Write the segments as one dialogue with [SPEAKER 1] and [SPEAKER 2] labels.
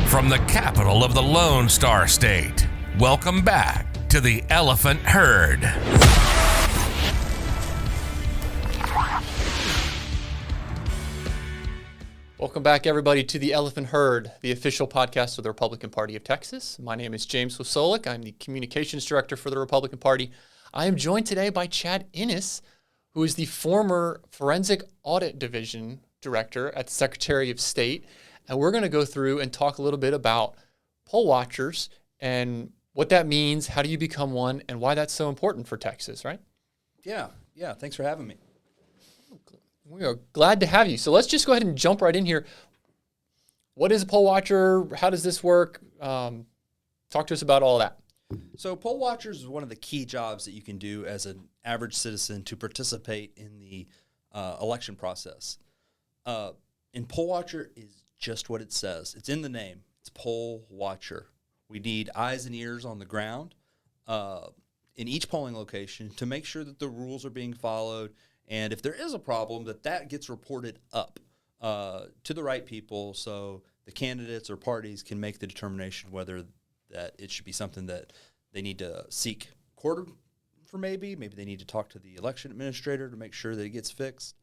[SPEAKER 1] From the capital of the Lone Star State, welcome back to the Elephant Herd.
[SPEAKER 2] Welcome back, everybody, to the Elephant Herd, the official podcast of the Republican Party of Texas. My name is James Wesolek. I'm the Communications Director for the Republican Party. I am joined today by Chad Ennis, who is the former Forensic Audit Division Director at the Secretary of State. And we're going to go through and talk a little bit about poll watchers and what that means, how do you become one, and why that's so important for Texas, right?
[SPEAKER 3] Yeah. Thanks for having me.
[SPEAKER 2] We are glad to have you. So let's just go ahead and jump right in here. What is a poll watcher? How does this work? Talk to us about all that.
[SPEAKER 3] So poll watchers is one of the key jobs that you can do as an average citizen to participate in the election process. And poll watcher is just what it says. It's in the name. It's poll watcher. We need eyes and ears on the ground in each polling location to make sure that the rules are being followed. And if there is a problem, that gets reported up to the right people so the candidates or parties can make the determination whether that it should be something that they need to seek court for maybe they need to talk to the election administrator to make sure that it gets fixed.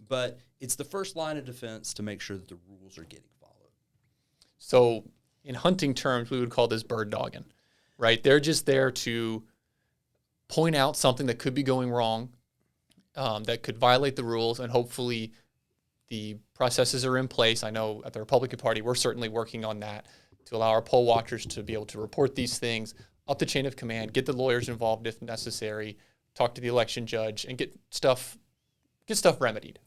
[SPEAKER 3] But it's the first line of defense to make sure that the rules are getting followed.
[SPEAKER 2] So in hunting terms, we would call this bird dogging, right? They're just there to point out something that could be going wrong, that could violate the rules, and hopefully the processes are in place. I know at the Republican Party, we're certainly working on that to allow our poll watchers to be able to report these things up the chain of command, get the lawyers involved if necessary, talk to the election judge, and get stuff remedied.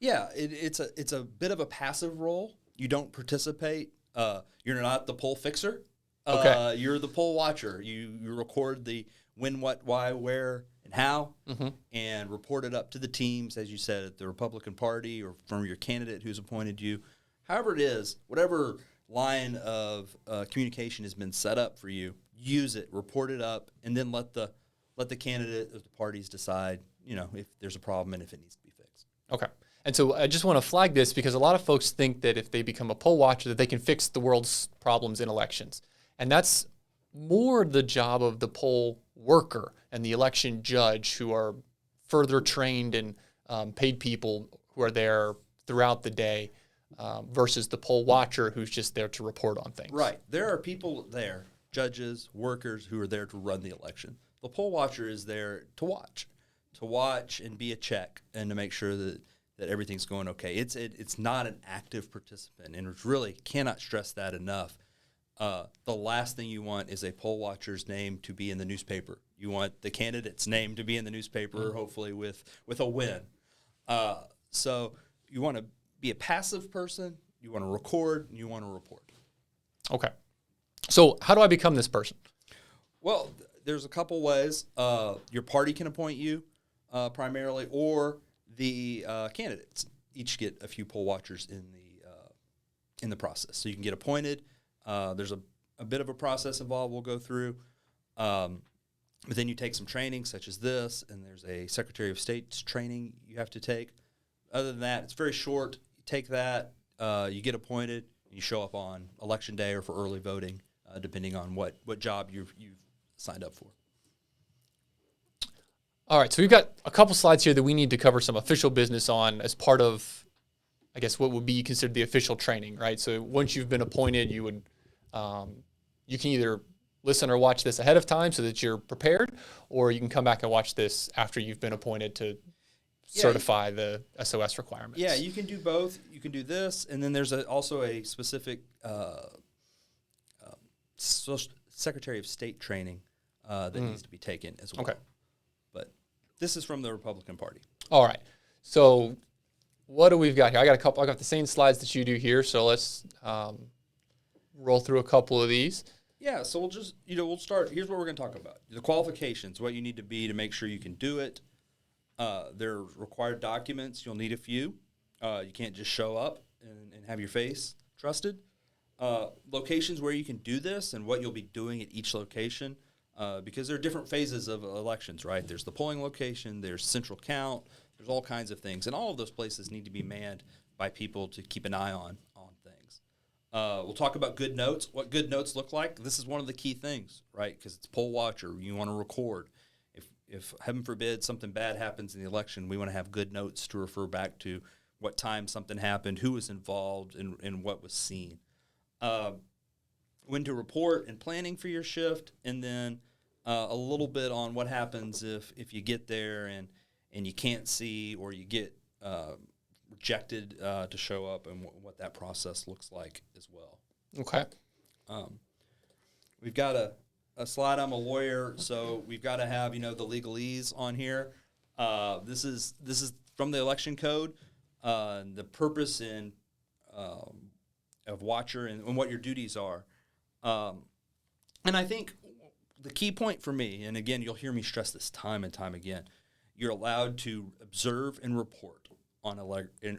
[SPEAKER 3] Yeah, it's a bit of a passive role. You don't participate. You're not the poll fixer.
[SPEAKER 2] Okay.
[SPEAKER 3] You're the poll watcher. You record the when, what, why, where, and how, and report it up to the teams, as you said, at the Republican Party or from your candidate who's appointed you. However it is, whatever line of communication has been set up for you, use it, report it up, and then let the candidate of the parties decide, if there's a problem and if it needs to be fixed.
[SPEAKER 2] Okay. And so I just want to flag this because a lot of folks think that if they become a poll watcher that they can fix the world's problems in elections. And that's more the job of the poll worker and the election judge, who are further trained and paid people who are there throughout the day, versus the poll watcher who's just there to report on things.
[SPEAKER 3] Right. There are people there, judges, workers, who are there to run the election. The poll watcher is there to watch and be a check and to make sure that everything's going okay. It's not an active participant, and it really cannot stress that enough. The last thing you want is a poll watcher's name to be in the newspaper. You want the candidate's name to be in the newspaper, hopefully with a win. So you want to be a passive person, you want to record, and you want to report.
[SPEAKER 2] Okay. So how do I become this person?
[SPEAKER 3] Well, there's a couple ways. Your party can appoint you primarily, or the candidates each get a few poll watchers in the process. So you can get appointed. There's a bit of a process involved we'll go through. But then you take some training such as this, and there's a Secretary of State's training you have to take. Other than that, it's very short. You take that, you get appointed, and you show up on Election Day or for early voting, depending on what job you've signed up for.
[SPEAKER 2] All right, so we've got a couple slides here that we need to cover some official business on as part of, I guess, what would be considered the official training, right? So once you've been appointed, you can either listen or watch this ahead of time so that you're prepared, or you can come back and watch this after you've been appointed to certify the SOS requirements.
[SPEAKER 3] Yeah, you can do both. You can do this, and then there's also a specific Secretary of State training that needs to be taken as well.
[SPEAKER 2] Okay.
[SPEAKER 3] But this is from the Republican Party.
[SPEAKER 2] All right. So what do we've got here? I got the same slides that you do here, so let's roll through a couple of these.
[SPEAKER 3] Yeah, so we'll start. Here's what we're going to talk about. The qualifications, what you need to be to make sure you can do it. There are required documents. You'll need a few. You can't just show up and have your face trusted. Locations where you can do this and what you'll be doing at each location, because there are different phases of elections, right? There's the polling location, there's central count, there's all kinds of things. And all of those places need to be manned by people to keep an eye on things. We'll talk about good notes, what good notes look like. This is one of the key things, right? Because it's poll watcher. You want to record. If heaven forbid something bad happens in the election, we want to have good notes to refer back to what time something happened, who was involved, and what was seen. When to report and planning for your shift, and then a little bit on what happens if you get there and you can't see, or you get rejected to show up, and what that process looks like as well.
[SPEAKER 2] Okay.
[SPEAKER 3] We've got a slide. I'm a lawyer, so we've got to have the legalese on here. This is from the election code. The purpose of watcher and what your duties are. And I think the key point for me, and again, you'll hear me stress this time and time again, you're allowed to observe and report on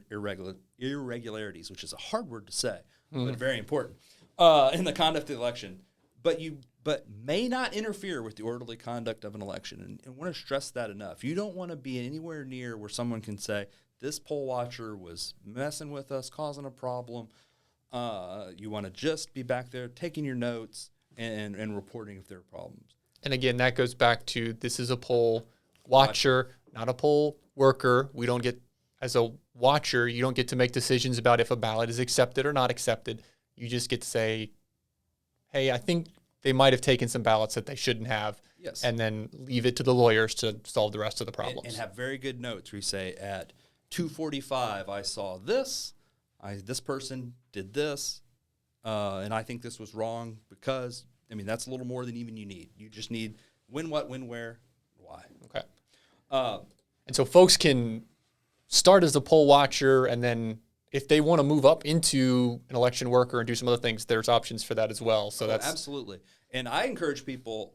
[SPEAKER 3] irregularities, which is a hard word to say, but very important, in the conduct of the election. But may not interfere with the orderly conduct of an election. And want to stress that enough. You don't want to be anywhere near where someone can say, this poll watcher was messing with us, causing a problem. You want to just be back there taking your notes and reporting if there are problems.
[SPEAKER 2] And again, that goes back to, this is a poll watcher, not a poll worker. We don't get, as a watcher, you don't get to make decisions about if a ballot is accepted or not accepted. You just get to say, hey, I think they might have taken some ballots that they shouldn't have.
[SPEAKER 3] Yes.
[SPEAKER 2] And then leave it to the lawyers to solve the rest of the problems.
[SPEAKER 3] And have very good notes where you say, at 2:45, I saw this. This person did this. And I think this was wrong because, that's a little more than even you need. You just need when, what, when, where, why.
[SPEAKER 2] Okay. And so folks can start as a poll watcher, and then if they want to move up into an election worker and do some other things, there's options for that as well. So that's
[SPEAKER 3] absolutely. And I encourage people,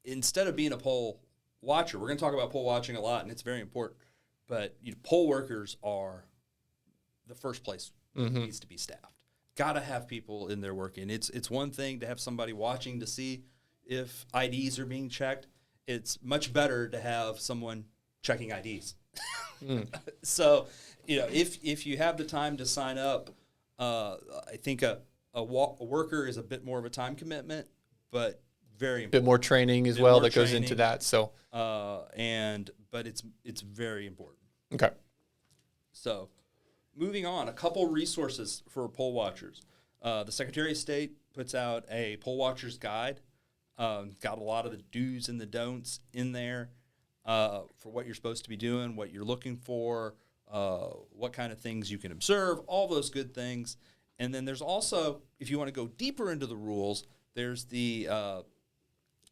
[SPEAKER 3] instead of being a poll watcher, we're going to talk about poll watching a lot, and it's very important. But poll workers are the first place needs to be staffed. Got to have people in there working. It's one thing to have somebody watching to see if IDs are being checked. It's much better to have someone checking IDs. So, if you have the time to sign up, I think a worker is a bit more of a time commitment, but very important.
[SPEAKER 2] A bit more training as well that goes into that. So,
[SPEAKER 3] but it's very important.
[SPEAKER 2] Okay.
[SPEAKER 3] So, moving on, a couple resources for poll watchers. The Secretary of State puts out a poll watcher's guide. Got a lot of the do's and the don'ts in there for what you're supposed to be doing, what you're looking for, what kind of things you can observe, all those good things. And then there's also, if you want to go deeper into the rules, there's the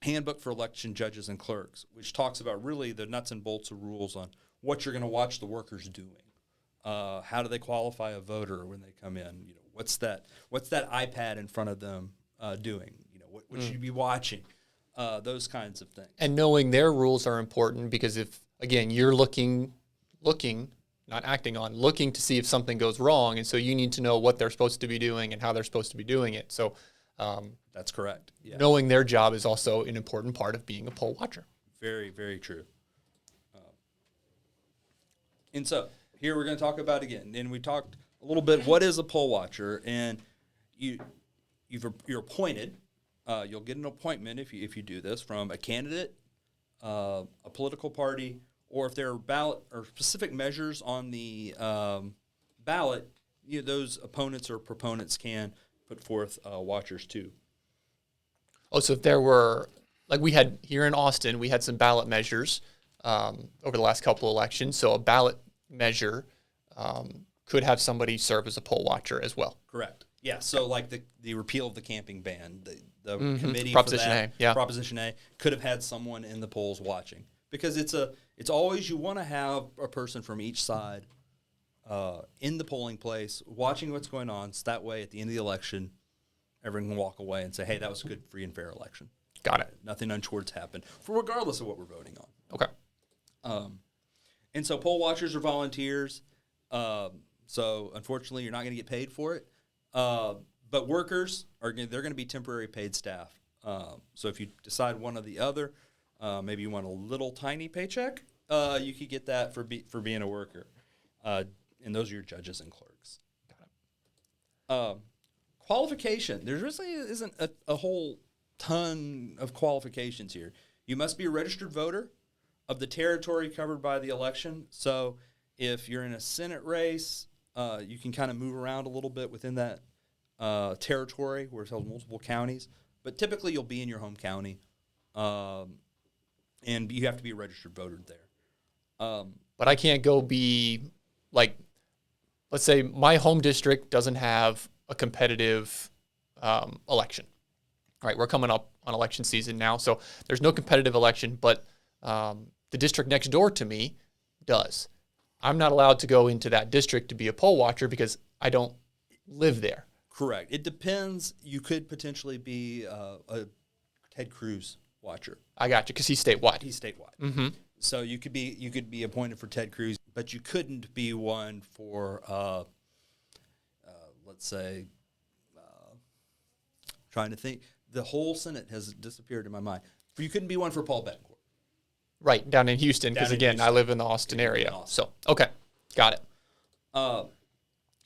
[SPEAKER 3] Handbook for Election Judges and Clerks, which talks about really the nuts and bolts of rules on what you're going to watch the workers doing. How do they qualify a voter when they come in? What's that iPad in front of them doing? What should you be watching? Those kinds of things.
[SPEAKER 2] And knowing their rules are important, because if, again, you're looking, not acting on, looking to see if something goes wrong, and so you need to know what they're supposed to be doing and how they're supposed to be doing it. So
[SPEAKER 3] that's correct. Yeah.
[SPEAKER 2] Knowing their job is also an important part of being a poll watcher.
[SPEAKER 3] Very, very true. And so here we're going to talk about again, and we talked a little bit, what is a poll watcher? And you're appointed. You'll get an appointment if you do this from a candidate, a political party, or if there are ballot or specific measures on the ballot, those opponents or proponents can put forth watchers too.
[SPEAKER 2] Oh, so if there were, like we had here in Austin, we had some ballot measures over the last couple of elections. So a ballot measure could have somebody serve as a poll watcher as well.
[SPEAKER 3] Correct. Yeah. So like the repeal of the camping ban, the committee
[SPEAKER 2] Proposition
[SPEAKER 3] for that,
[SPEAKER 2] A, yeah.
[SPEAKER 3] Proposition A, could have had someone in the polls watching, because it's always, you want to have a person from each side in the polling place watching what's going on, so that way at the end of the election, everyone can walk away and say, hey, that was a good, free and fair election.
[SPEAKER 2] Got it.
[SPEAKER 3] Nothing untoward's happened, regardless of what we're voting on.
[SPEAKER 2] Okay.
[SPEAKER 3] And so poll watchers are volunteers. So unfortunately, you're not going to get paid for it. But workers they're going to be temporary paid staff. So if you decide one or the other, maybe you want a little tiny paycheck, you could get that for being a worker. And those are your judges and clerks. Qualification. There really isn't a whole ton of qualifications here. You must be a registered voter of the territory covered by the election. So if you're in a Senate race, you can kind of move around a little bit within that territory where it's held multiple counties. But typically you'll be in your home county, and you have to be a registered voter there.
[SPEAKER 2] But I can't go be like, let's say my home district doesn't have a competitive election. All right, we're coming up on election season now, so there's no competitive election, but the district next door to me does. I'm not allowed to go into that district to be a poll watcher because I don't live there.
[SPEAKER 3] Correct. It depends. You could potentially be a Ted Cruz watcher.
[SPEAKER 2] I got you, because he's statewide.
[SPEAKER 3] He's statewide.
[SPEAKER 2] Mm-hmm.
[SPEAKER 3] So you could be appointed for Ted Cruz, but you couldn't be one for let's say, trying to think. The whole Senate has disappeared in my mind. You couldn't be one for Paul Betancourt.
[SPEAKER 2] Right, down in Houston, because again, I live in the Austin area. So, okay, got it.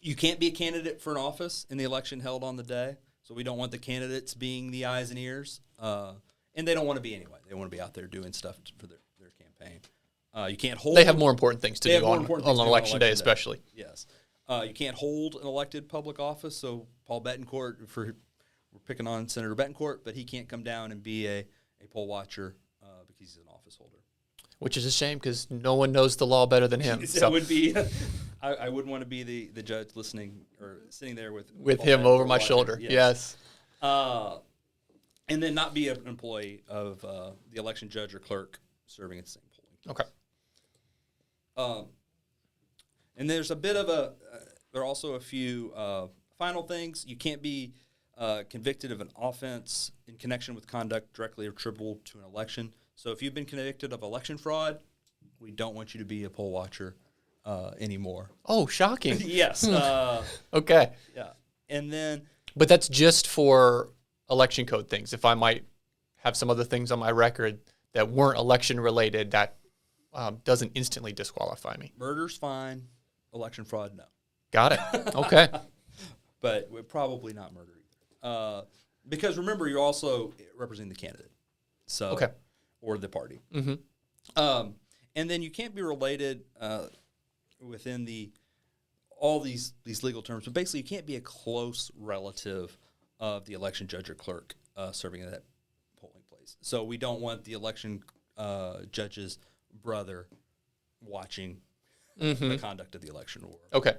[SPEAKER 3] You can't be a candidate for an office in the election held on the day. So we don't want the candidates being the eyes and ears. And they don't want to be anyway. They want to be out there doing stuff for their campaign. You can't hold.
[SPEAKER 2] They have more important things to do on election day, especially.
[SPEAKER 3] Yes. You can't hold an elected public office. So Paul Betancourt, we're picking on Senator Betancourt, but he can't come down and be a poll watcher because he's an office holder.
[SPEAKER 2] Which is a shame, because no one knows the law better than him.
[SPEAKER 3] It would be. I wouldn't want to be the judge listening or sitting there with
[SPEAKER 2] him over my
[SPEAKER 3] watching.
[SPEAKER 2] shoulder. Yes.
[SPEAKER 3] And then not be an employee of the election judge or clerk serving at the same polling place.
[SPEAKER 2] Okay.
[SPEAKER 3] And there's a bit of there are also a few final things. You can't be convicted of an offense in connection with conduct directly attributable to an election. So if you've been convicted of election fraud, we don't want you to be a poll watcher anymore.
[SPEAKER 2] Oh, shocking.
[SPEAKER 3] Yes.
[SPEAKER 2] Okay.
[SPEAKER 3] Yeah. And then...
[SPEAKER 2] But that's just for election code things. If I might have some other things on my record that weren't election related, that doesn't instantly disqualify me.
[SPEAKER 3] Murder's fine. Election fraud, no.
[SPEAKER 2] Got it. Okay.
[SPEAKER 3] But we're probably not murder either. Because remember, you're also representing the candidate. So,
[SPEAKER 2] okay.
[SPEAKER 3] Or the party.
[SPEAKER 2] Mm-hmm.
[SPEAKER 3] And then you can't be related within all these legal terms, but basically you can't be a close relative of the election judge or clerk serving at that polling place. So we don't want the election judge's brother watching the conduct of the election,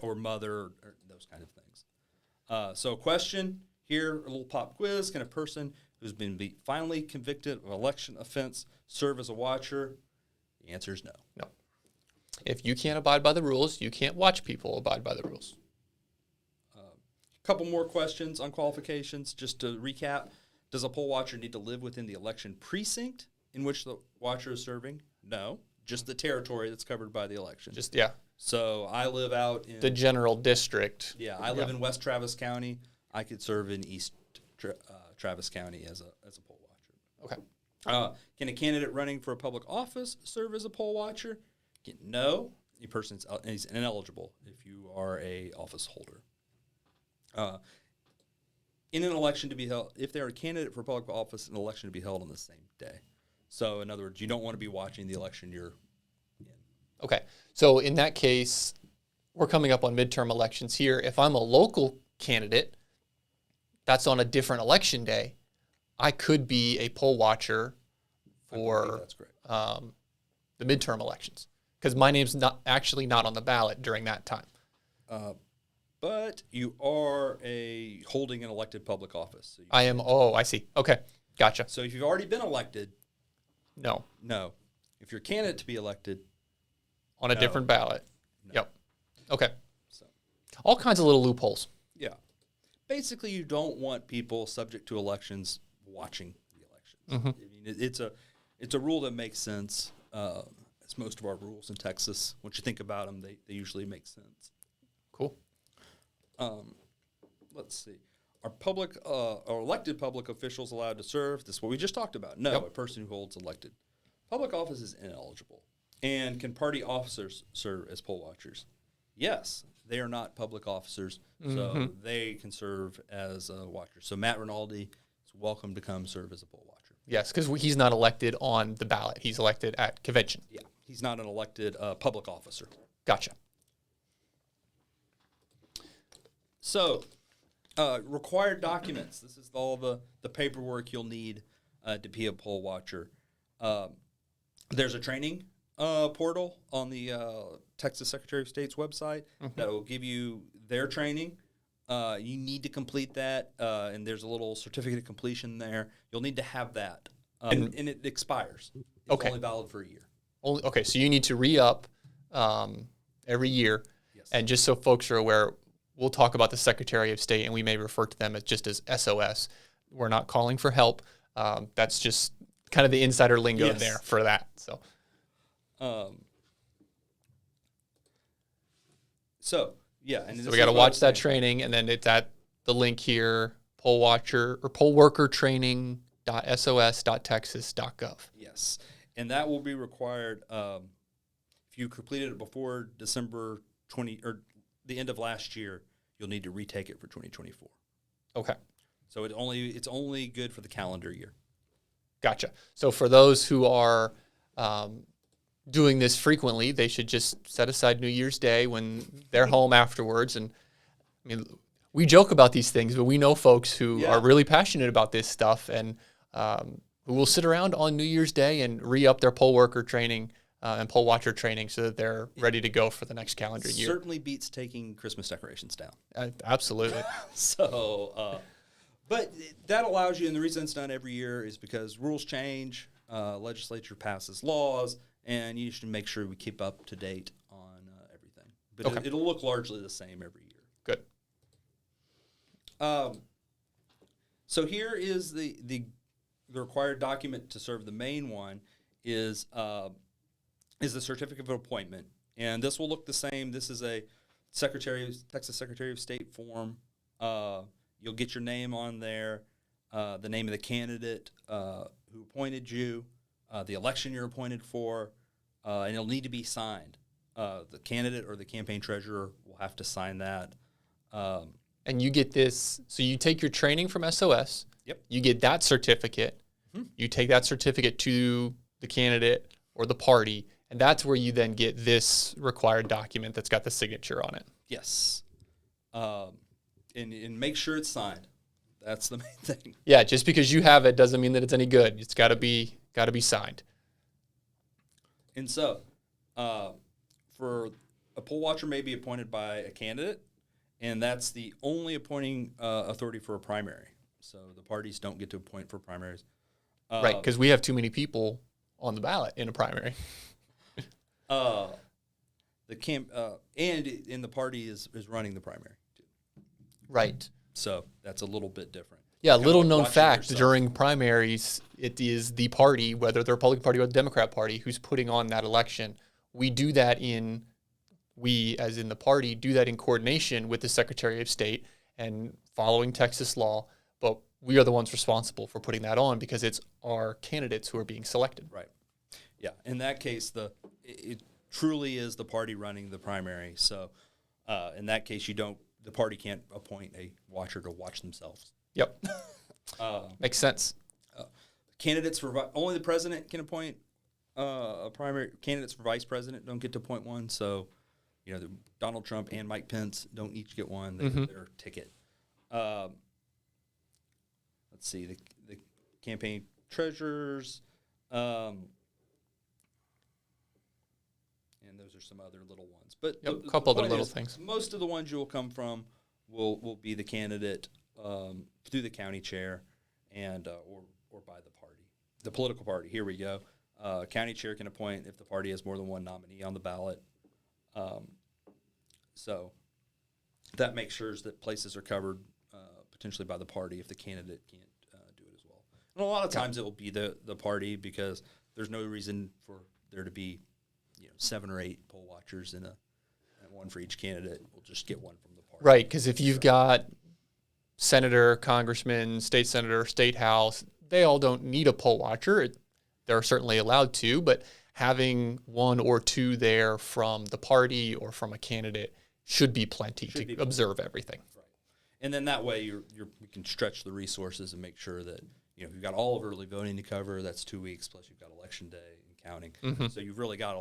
[SPEAKER 3] or mother, or those kind of things. So question here, a little pop quiz: can a person who's been finally convicted of an election offense serve as a watcher? The answer is no.
[SPEAKER 2] No. If you can't abide by the rules, you can't watch people abide by the rules.
[SPEAKER 3] A couple more questions on qualifications. Just to recap, does a poll watcher need to live within the election precinct in which the watcher is serving? No. Just the territory that's covered by the election. So I live out in...
[SPEAKER 2] the general district.
[SPEAKER 3] Yeah, I live in West Travis County. I could serve in East Travis County as a poll watcher.
[SPEAKER 2] Okay.
[SPEAKER 3] Can a candidate running for a public office serve as a poll watcher? No. The person is ineligible if you are a office holder. In an election to be held, if they're a candidate for public office, an election to be held on the same day. So, in other words, you don't want to be watching the election you're in.
[SPEAKER 2] Okay. So, in that case, we're coming up on midterm elections here. If I'm a local candidate, that's on a different election day, I could be a poll watcher for the midterm elections, because my name's not on the ballot during that time.
[SPEAKER 3] But you are holding an elected public office. So
[SPEAKER 2] I am. Oh, I see. Okay, gotcha.
[SPEAKER 3] So if you've already been elected,
[SPEAKER 2] no.
[SPEAKER 3] If you're a candidate to be elected,
[SPEAKER 2] on a different ballot.
[SPEAKER 3] No.
[SPEAKER 2] Yep. Okay.
[SPEAKER 3] So
[SPEAKER 2] all kinds of little loopholes.
[SPEAKER 3] Yeah. Basically, you don't want people subject to elections watching the elections.
[SPEAKER 2] Mm-hmm.
[SPEAKER 3] I mean, it's a rule that makes sense. As most of our rules in Texas, once you think about them, they usually make sense.
[SPEAKER 2] Cool.
[SPEAKER 3] Let's see. Are elected public officials allowed to serve? This is what we just talked about. No, a person who holds elected public office is ineligible. And can party officers serve as poll watchers? Yes, They are not public officers, so they can serve as watchers. So Matt Rinaldi is welcome to come serve as a poll watcher.
[SPEAKER 2] Yes, because he's not elected on the ballot. He's elected at convention.
[SPEAKER 3] Yeah, he's not an elected public officer.
[SPEAKER 2] Gotcha.
[SPEAKER 3] So, required documents. This is all the paperwork you'll need to be a poll watcher. There's a training portal on the Texas Secretary of State's website that will give you their training. You need to complete that, and there's a little certificate of completion there. You'll need to have that, and it expires. It's only valid for a year.
[SPEAKER 2] Okay, so you need to re-up every year.
[SPEAKER 3] Yes.
[SPEAKER 2] And just so folks are aware, we'll talk about the Secretary of State, and we may refer to them as just as SOS. We're not calling for help. That's just kind of the insider lingo there for that. So,
[SPEAKER 3] and
[SPEAKER 2] so we got to watch that training, and then it's at the link here: poll watcher or poll worker training.sos.texas.gov.
[SPEAKER 3] Yes, and that will be required if you completed it before December 20 or the end of last year. You'll need to retake it for 2024.
[SPEAKER 2] Okay.
[SPEAKER 3] So it's only good for the calendar year.
[SPEAKER 2] Gotcha. So for those who are doing this frequently, they should just set aside New Year's Day when they're home afterwards. And I mean, we joke about these things, but we know folks who are really passionate about this stuff and who will sit around on New Year's Day and re-up their poll worker training and poll watcher training so that they're ready to go for the next calendar year.
[SPEAKER 3] Certainly beats taking Christmas decorations down.
[SPEAKER 2] Absolutely.
[SPEAKER 3] So, but that allows you, and the reason it's done every year is because rules change, legislature passes laws, and you should make sure we keep up to date on everything. But it'll look largely the same every year.
[SPEAKER 2] Good.
[SPEAKER 3] So here is the required document to serve. The main one is the certificate of appointment, and this will look the same. This is a Texas Secretary of State form. You'll get your name on there, the name of the candidate who appointed you, the election you're appointed for, and it'll need to be signed. The candidate or the campaign treasurer will have to sign that.
[SPEAKER 2] And you get this, so you take your training from SOS.
[SPEAKER 3] Yep.
[SPEAKER 2] You get that certificate. You take that certificate to the candidate or the party, and that's where you then get this required document that's got the signature on it.
[SPEAKER 3] Yes. And make sure it's signed. That's the main thing.
[SPEAKER 2] Yeah, just because you have it doesn't mean that it's any good. It's got to be signed.
[SPEAKER 3] And so, for a poll watcher may be appointed by a candidate, and that's the only appointing authority for a primary. So the parties don't get to appoint for primaries.
[SPEAKER 2] Right, because we have too many people on the ballot in a primary.
[SPEAKER 3] And the party is running the primary too.
[SPEAKER 2] Right.
[SPEAKER 3] So that's a little bit different.
[SPEAKER 2] Yeah,
[SPEAKER 3] Kind of
[SPEAKER 2] little
[SPEAKER 3] like
[SPEAKER 2] known
[SPEAKER 3] watching
[SPEAKER 2] fact,
[SPEAKER 3] yourself.
[SPEAKER 2] during primaries, it is the party, whether the Republican Party or the Democrat Party, who's putting on that election. We do that as in the party, do that in coordination with the Secretary of State and following Texas law, but we are the ones responsible for putting that on because it's our candidates who are being selected.
[SPEAKER 3] Right. Yeah. In that case, it truly is the party running the primary. So in that case, the party can't appoint a watcher to watch themselves.
[SPEAKER 2] Yep. Makes sense.
[SPEAKER 3] Candidates for only the president can appoint a primary. Candidates for vice president don't get to appoint one. So, Donald Trump and Mike Pence don't each get one. They get their ticket. Let's see, the campaign treasurers, and those are some other little ones. But
[SPEAKER 2] a couple other little things.
[SPEAKER 3] Most of the ones you'll come from will be the candidate through the county chair and or by the party, the political party. Here we go. County chair can appoint if the party has more than one nominee on the ballot. So that makes sure that places are covered potentially by the party if the candidate can't do it as well. And a lot of times it will be the party because there's no reason for there to be 7 or 8 poll watchers and one for each candidate. We'll just get one from the party.
[SPEAKER 2] Right, because if you've got senator, congressman, state senator, state house, they all don't need a poll watcher. They're certainly allowed to, but having 1 or 2 there from the party or from a candidate should be plenty
[SPEAKER 3] Should
[SPEAKER 2] to
[SPEAKER 3] be
[SPEAKER 2] observe everything.
[SPEAKER 3] Right. And then that way we can stretch the resources and make sure that, you've got all of early voting to cover. That's 2 weeks, plus you've got election day and counting. So you've really got a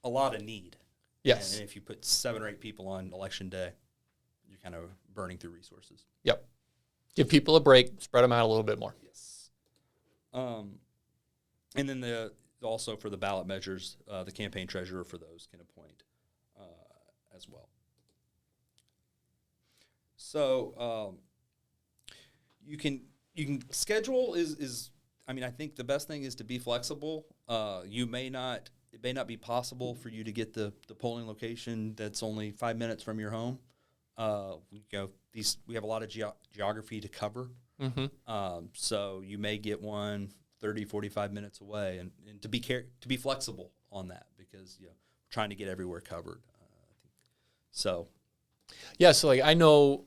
[SPEAKER 3] lot of need.
[SPEAKER 2] Yes.
[SPEAKER 3] And if you put 7 or 8 people on election day, you're kind of burning through resources.
[SPEAKER 2] Yep. Give people a break, spread them out a little bit more.
[SPEAKER 3] Yes. And then also for the ballot measures, the campaign treasurer for those can appoint as well. So you can schedule is I think the best thing is to be flexible. It may not be possible for you to get the polling location that's only 5 minutes from your home. We have a lot of geography to cover. So you may get one 30, 45 minutes away, and to be flexible on that, because we're trying to get everywhere covered. So
[SPEAKER 2] like I know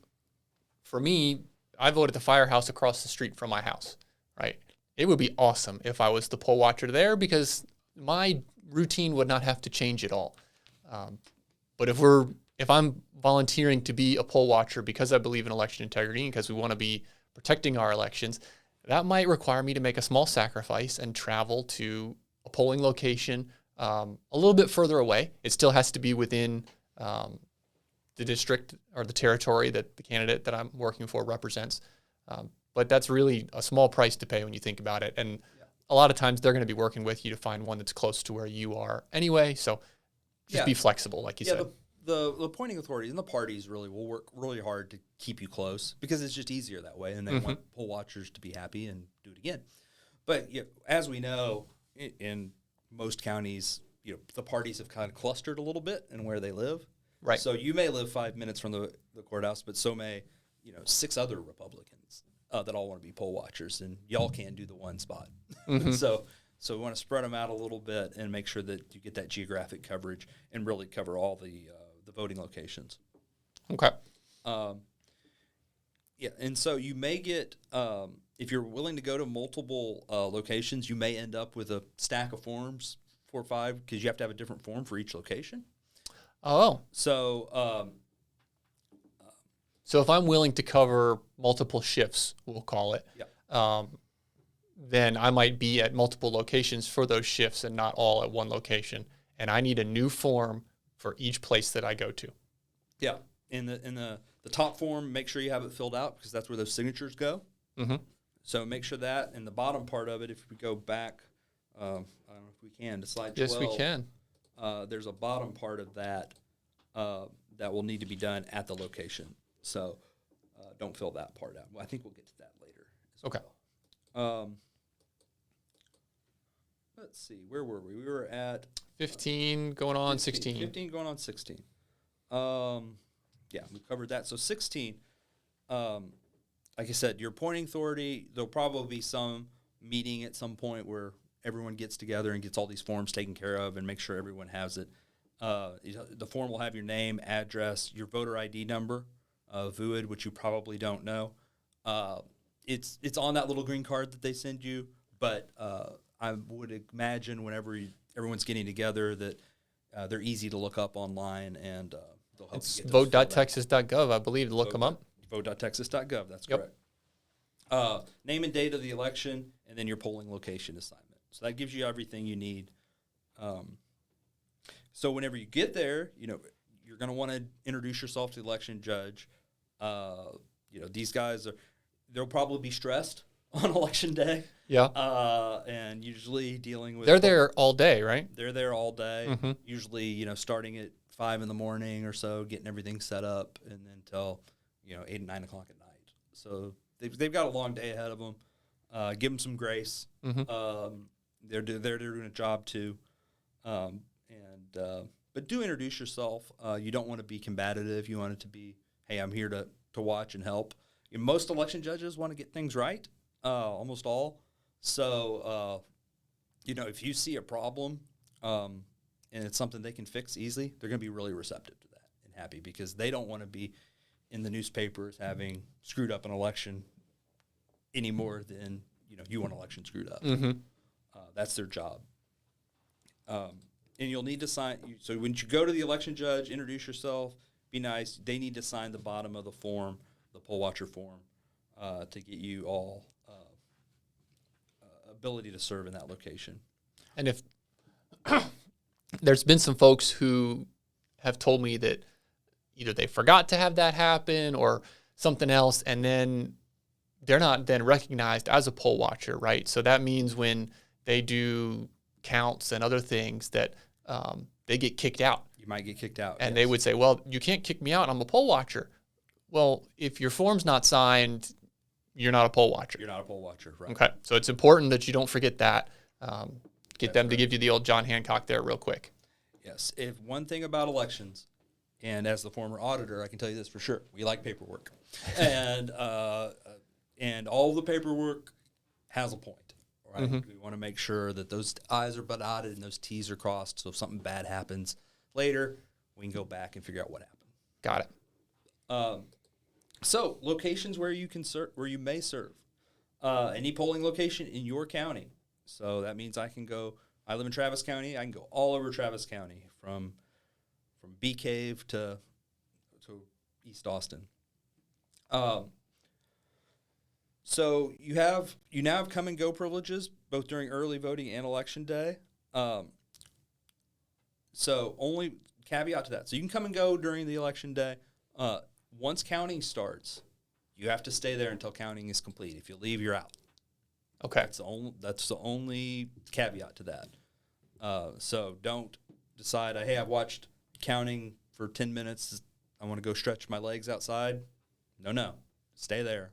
[SPEAKER 2] for me, I vote at the firehouse across the street from my house, right? It would be awesome if I was the poll watcher there, because my routine would not have to change at all. But if I'm volunteering to be a poll watcher because I believe in election integrity and because we want to be protecting our elections, that might require me to make a small sacrifice and travel to a polling location a little bit further away. It still has to be within the district or the territory that the candidate that I'm working for represents. But that's really a small price to pay when you think about it. And a lot of times they're going to be working with you to find one that's close to where you are anyway. So just be flexible, like you said.
[SPEAKER 3] The appointing authorities and the parties really will work really hard to keep you close, because it's just easier that way, and they want poll watchers to be happy and do it again. But as we know, in most counties, the parties have kind of clustered a little bit in where they live.
[SPEAKER 2] Right. So
[SPEAKER 3] you may live 5 minutes from the courthouse, but so may 6 other Republicans that all want to be poll watchers, and y'all can't do the one spot. So we want to spread them out a little bit and make sure that you get that geographic coverage and really cover all the voting locations.
[SPEAKER 2] Okay.
[SPEAKER 3] And so you may get, if you're willing to go to multiple locations, you may end up with a stack of forms, 4 or 5, because you have to have a different form for each location.
[SPEAKER 2] Oh.
[SPEAKER 3] So
[SPEAKER 2] if I'm willing to cover multiple shifts, we'll call it, then I might be at multiple locations for those shifts and not all at one location. And I need a new form for each place that I go to.
[SPEAKER 3] Yeah. In the top form, make sure you have it filled out, because that's where those signatures go. So make sure that. And the bottom part of it, if we go back, I don't know if we can, to slide 12.
[SPEAKER 2] Yes, we can.
[SPEAKER 3] There's a bottom part of that that will need to be done at the location. So don't fill that part out. Well, I think we'll get to that later as well. Let's see. Where were we? We were at
[SPEAKER 2] 15 going on 16.
[SPEAKER 3] 15 going on 16. We covered that. So 16, like I said, your appointing authority, there'll probably be some meeting at some point where everyone gets together and gets all these forms taken care of and make sure everyone has it. The form will have your name, address, your voter ID number, VUID, which you probably don't know. It's on that little green card that they send you, but I would imagine whenever everyone's getting together that they're easy to look up online, and they'll help
[SPEAKER 2] it's
[SPEAKER 3] you get those filled out.
[SPEAKER 2] vote.texas.gov, I believe, to look them up.
[SPEAKER 3] Vote.texas.gov, that's correct. Name and date of the election, and then your polling location assignment. So that gives you everything you need. So whenever you get there, you're going to want to introduce yourself to the election judge. These guys they'll probably be stressed on election day.
[SPEAKER 2] Yeah.
[SPEAKER 3] And usually dealing with...
[SPEAKER 2] They're there all day, right?
[SPEAKER 3] They're there all day. Usually, starting at 5 in the morning or so, getting everything set up, and then till, 8 and 9 o'clock at night. So they've got a long day ahead of them. Give them some grace. They're doing a job too. But do introduce yourself. You don't want to be combative. You want it to be, hey, I'm here to watch and help. Most election judges want to get things right, almost all. So, if you see a problem and it's something they can fix easily, they're going to be really receptive to that and happy, because they don't want to be in the newspapers having screwed up an election any more than, you want an election screwed up. That's their job. And you'll need to sign. So when you go to the election judge, introduce yourself, be nice. They need to sign the bottom of the form, the poll watcher form, to get you all ability to serve in that location.
[SPEAKER 2] And if there's been some folks who have told me that either they forgot to have that happen or something else, and then they're not then recognized as a poll watcher, right? So that means when they do counts and other things that they get kicked out.
[SPEAKER 3] You might get kicked out.
[SPEAKER 2] And they would say, well, you can't kick me out. I'm a poll watcher. Well, if your form's not signed, you're not a poll watcher.
[SPEAKER 3] You're not a poll watcher, right?
[SPEAKER 2] Okay. So it's important that you don't forget that. Get them to give you the old John Hancock there real quick.
[SPEAKER 3] Yes. If one thing about elections, and as the former auditor, I can tell you this for sure, we like paperwork. And all the paperwork has a point, right? Mm-hmm. We want to make sure that those I's are dotted and those T's are crossed, so if something bad happens later, we can go back and figure out what happened.
[SPEAKER 2] Got it.
[SPEAKER 3] So locations where you can serve, where you may serve, any polling location in your county. So that means I live in Travis County. I can go all over Travis County from Bee Cave to East Austin. So you now have come and go privileges both during early voting and election day. So only caveat to that. So you can come and go during the election day. Once counting starts, you have to stay there until counting is complete. If you leave, you're out.
[SPEAKER 2] Okay.
[SPEAKER 3] That's the only caveat to that. So don't decide, hey, I've watched counting for 10 minutes. I want to go stretch my legs outside. No. Stay there.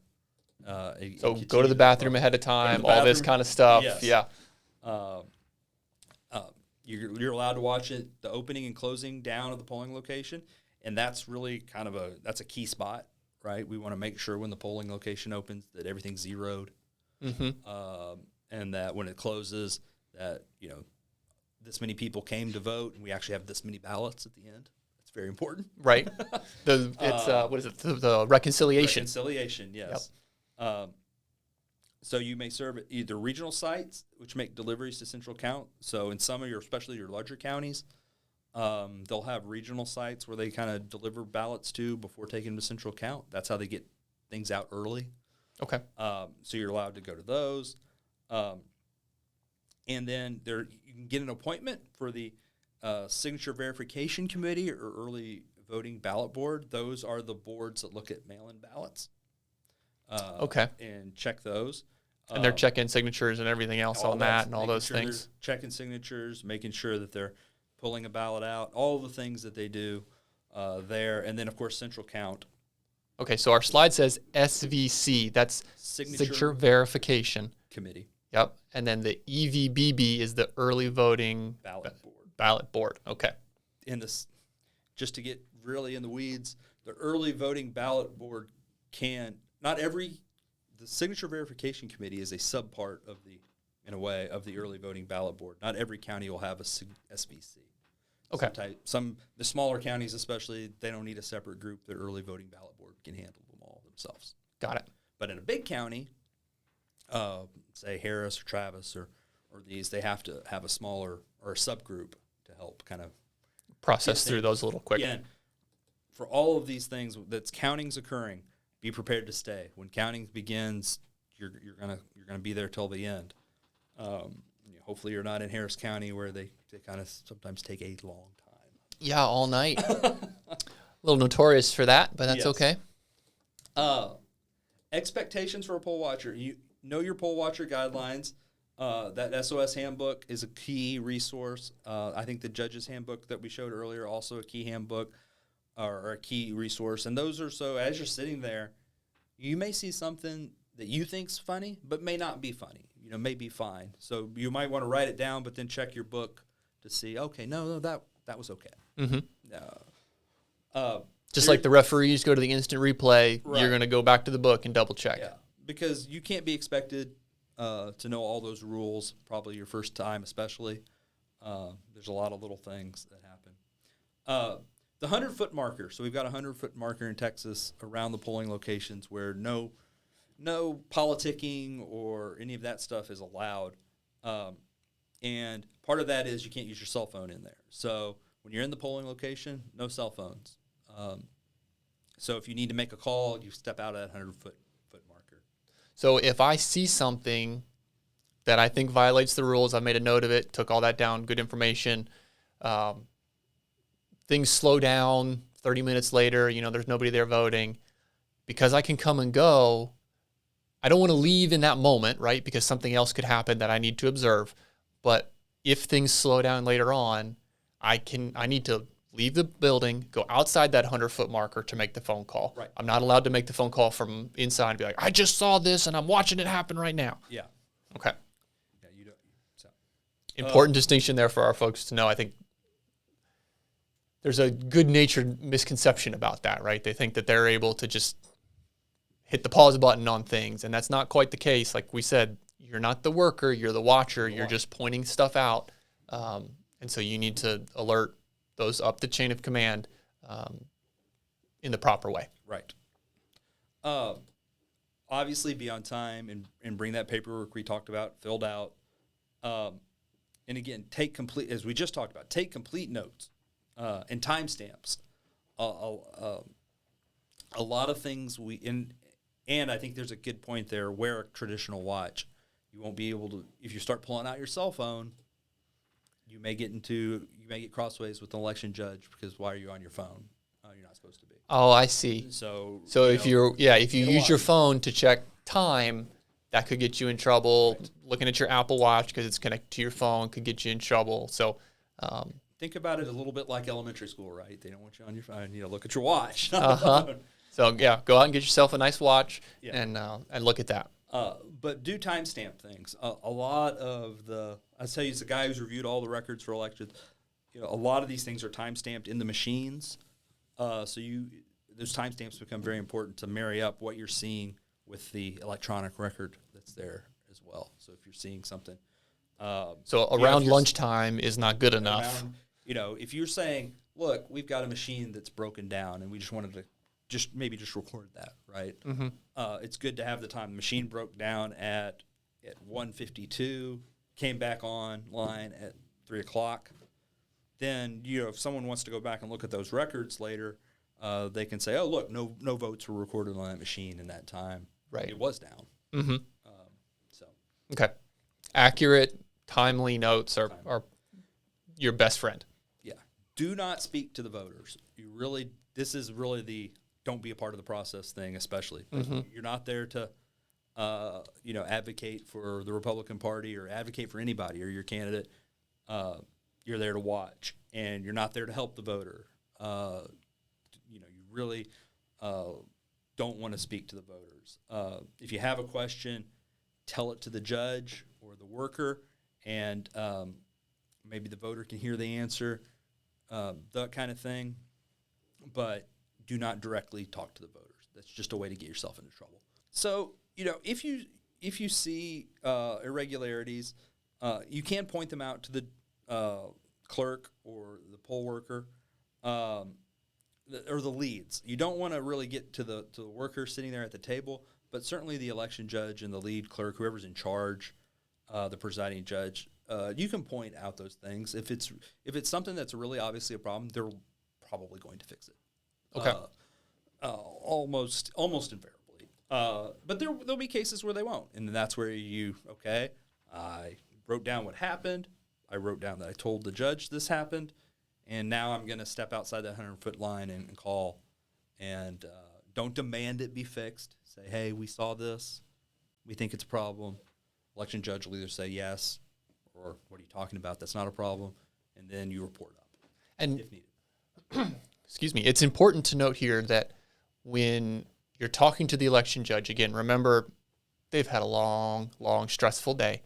[SPEAKER 2] So go to the bathroom ahead of time, all this kind of stuff.
[SPEAKER 3] Yes.
[SPEAKER 2] Yeah.
[SPEAKER 3] You're allowed to watch it, the opening and closing down of the polling location, and that's really that's a key spot, right? We want to make sure when the polling location opens that everything's zeroed, and that when it closes, that this many people came to vote, and we actually have this many ballots at the end. That's very important,
[SPEAKER 2] right? What is it? The reconciliation.
[SPEAKER 3] Reconciliation, yes. Yep. So you may serve at either regional sites, which make deliveries to central count. So in some of especially your larger counties, they'll have regional sites where they kind of deliver ballots to before taking them to central count. That's how they get things out early.
[SPEAKER 2] Okay.
[SPEAKER 3] So you're allowed to go to those. And then you can get an appointment for the Signature Verification Committee or Early Voting Ballot Board. Those are the boards that look at mail-in ballots.
[SPEAKER 2] Okay.
[SPEAKER 3] And check those.
[SPEAKER 2] And they're checking signatures and everything else on that and all those things.
[SPEAKER 3] Checking signatures, making sure that they're pulling a ballot out, all the things that they do there. And then, of course, central count.
[SPEAKER 2] Okay, so our slide says SVC. That's Signature Verification
[SPEAKER 3] Committee.
[SPEAKER 2] Yep. And then the EVBB is the Early Voting Ballot Board. Okay.
[SPEAKER 3] Just to get really in the weeds, the Early Voting Ballot Board the Signature Verification Committee is a subpart of the Early Voting Ballot Board. Not every county will have a SVC.
[SPEAKER 2] Okay.
[SPEAKER 3] The smaller counties especially, they don't need a separate group. The Early Voting Ballot Board can handle them all themselves.
[SPEAKER 2] Got it.
[SPEAKER 3] But in a big county, say Harris or Travis or these, they have to have a smaller or a subgroup to help kind of
[SPEAKER 2] process through those a little quicker.
[SPEAKER 3] Yeah. For all of these things that's counting's occurring, be prepared to stay. When counting begins, you're gonna be there till the end. Hopefully you're not in Harris County where they kind of sometimes take a long time.
[SPEAKER 2] Yeah, all night. A little notorious for that, but that's okay.
[SPEAKER 3] Expectations for a poll watcher. You know your poll watcher guidelines. That SOS handbook is a key resource. I think the judge's handbook that we showed earlier, also a key handbook or a key resource. And those are so as you're sitting there, you may see something that you think's funny, but may not be funny. May be fine. So you might want to write it down, but then check your book to see. Okay, no, that was okay.
[SPEAKER 2] Mm-hmm. Just like the referees go to the instant replay,
[SPEAKER 3] right.
[SPEAKER 2] You're going to go back to the book and double check.
[SPEAKER 3] Yeah, because you can't be expected to know all those rules, probably your first time especially. There's a lot of little things that happen. The 100-foot marker. So we've got a 100-foot marker in Texas around the polling locations where no politicking or any of that stuff is allowed. And part of that is you can't use your cell phone in there. So when you're in the polling location, no cell phones. So if you need to make a call, you step out at that 100-foot marker.
[SPEAKER 2] So if I see something that I think violates the rules, I made a note of it, took all that down, good information. Things slow down 30 minutes later, there's nobody there voting. Because I can come and go, I don't want to leave in that moment, right? Because something else could happen that I need to observe. But if things slow down later on, I need to leave the building, go outside that 100-foot marker to make the phone call.
[SPEAKER 3] Right.
[SPEAKER 2] I'm not allowed to make the phone call from inside and be like, I just saw this and I'm watching it happen right now.
[SPEAKER 3] Yeah.
[SPEAKER 2] Okay.
[SPEAKER 3] Yeah, you don't. So.
[SPEAKER 2] Important distinction there for our folks to know. I think there's a good-natured misconception about that, right? They think that they're able to just hit the pause button on things, and that's not quite the case. Like we said, you're not the worker, you're the watcher. You're just pointing stuff out, and so you need to alert those up the chain of command in the proper way.
[SPEAKER 3] Right. Obviously, be on time and bring that paperwork we talked about filled out. And again, as we just talked about, take complete notes and timestamps. A lot of things and I think there's a good point there. Wear a traditional watch. You won't be able to, if you start pulling out your cell phone, you may get crossways with an election judge because why are you on your phone? You're not supposed to be.
[SPEAKER 2] Oh, I see.
[SPEAKER 3] So
[SPEAKER 2] if you use your phone to check time, that could get you in trouble. Right. Looking at your Apple Watch because it's connected to your phone could get you in trouble. So
[SPEAKER 3] think about it a little bit like elementary school, right? They don't want you on your phone. Look at your watch.
[SPEAKER 2] So yeah, go out and get yourself a nice watch and look at that.
[SPEAKER 3] But do timestamp things. A lot of I'll tell you, as a guy who's reviewed all the records for elections, a lot of these things are timestamped in the machines. Those timestamps become very important to marry up what you're seeing with the electronic record that's there as well. So if you're seeing something.
[SPEAKER 2] So around lunchtime is not good enough.
[SPEAKER 3] If you're saying, look, we've got a machine that's broken down and we just wanted to maybe record that, right?
[SPEAKER 2] Mm-hmm.
[SPEAKER 3] It's good to have the time. The machine broke down at 1:52, came back online at 3 o'clock. Then, if someone wants to go back and look at those records later, they can say, oh, look, no votes were recorded on that machine in that time.
[SPEAKER 2] Right.
[SPEAKER 3] It was down.
[SPEAKER 2] Mm-hmm. Okay. Accurate, timely notes are your best friend.
[SPEAKER 3] Yeah. Do not speak to the voters. This is really the don't be a part of the process thing, especially.
[SPEAKER 2] Mm-hmm.
[SPEAKER 3] You're not there to, advocate for the Republican Party or advocate for anybody or your candidate. You're there to watch, and you're not there to help the voter. You really don't want to speak to the voters. If you have a question, tell it to the judge or the worker, and maybe the voter can hear the answer, that kind of thing. But do not directly talk to the voters. That's just a way to get yourself into trouble. So, if you see irregularities, you can point them out to the clerk or the poll worker or the leads. You don't want to really get to the worker sitting there at the table, but certainly the election judge and the lead clerk, whoever's in charge, the presiding judge, you can point out those things. If it's something that's really obviously a problem, they're probably going to fix it.
[SPEAKER 2] Okay.
[SPEAKER 3] Almost invariably. But there'll be cases where they won't, and that's where I wrote down what happened. I wrote down that I told the judge this happened, and now I'm going to step outside that 100-foot line and call, and don't demand it be fixed. Say, hey, we saw this. We think it's a problem. Election judge will either say yes or what are you talking about? That's not a problem, and then you report up if needed.
[SPEAKER 2] Excuse me. It's important to note here that when you're talking to the election judge, again, remember they've had a long, long, stressful day,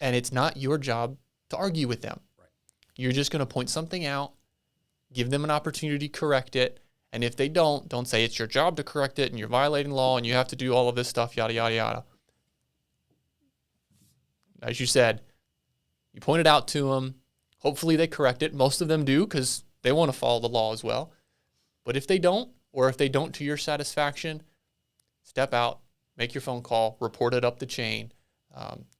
[SPEAKER 2] and it's not your job to argue with them.
[SPEAKER 3] Right.
[SPEAKER 2] You're just going to point something out, give them an opportunity to correct it, and if they don't say it's your job to correct it and you're violating law and you have to do all of this stuff, yada, yada, yada. As you said, you point it out to them. Hopefully they correct it. Most of them do because they want to follow the law as well. But if they don't, or if they don't to your satisfaction, step out, make your phone call, report it up the chain.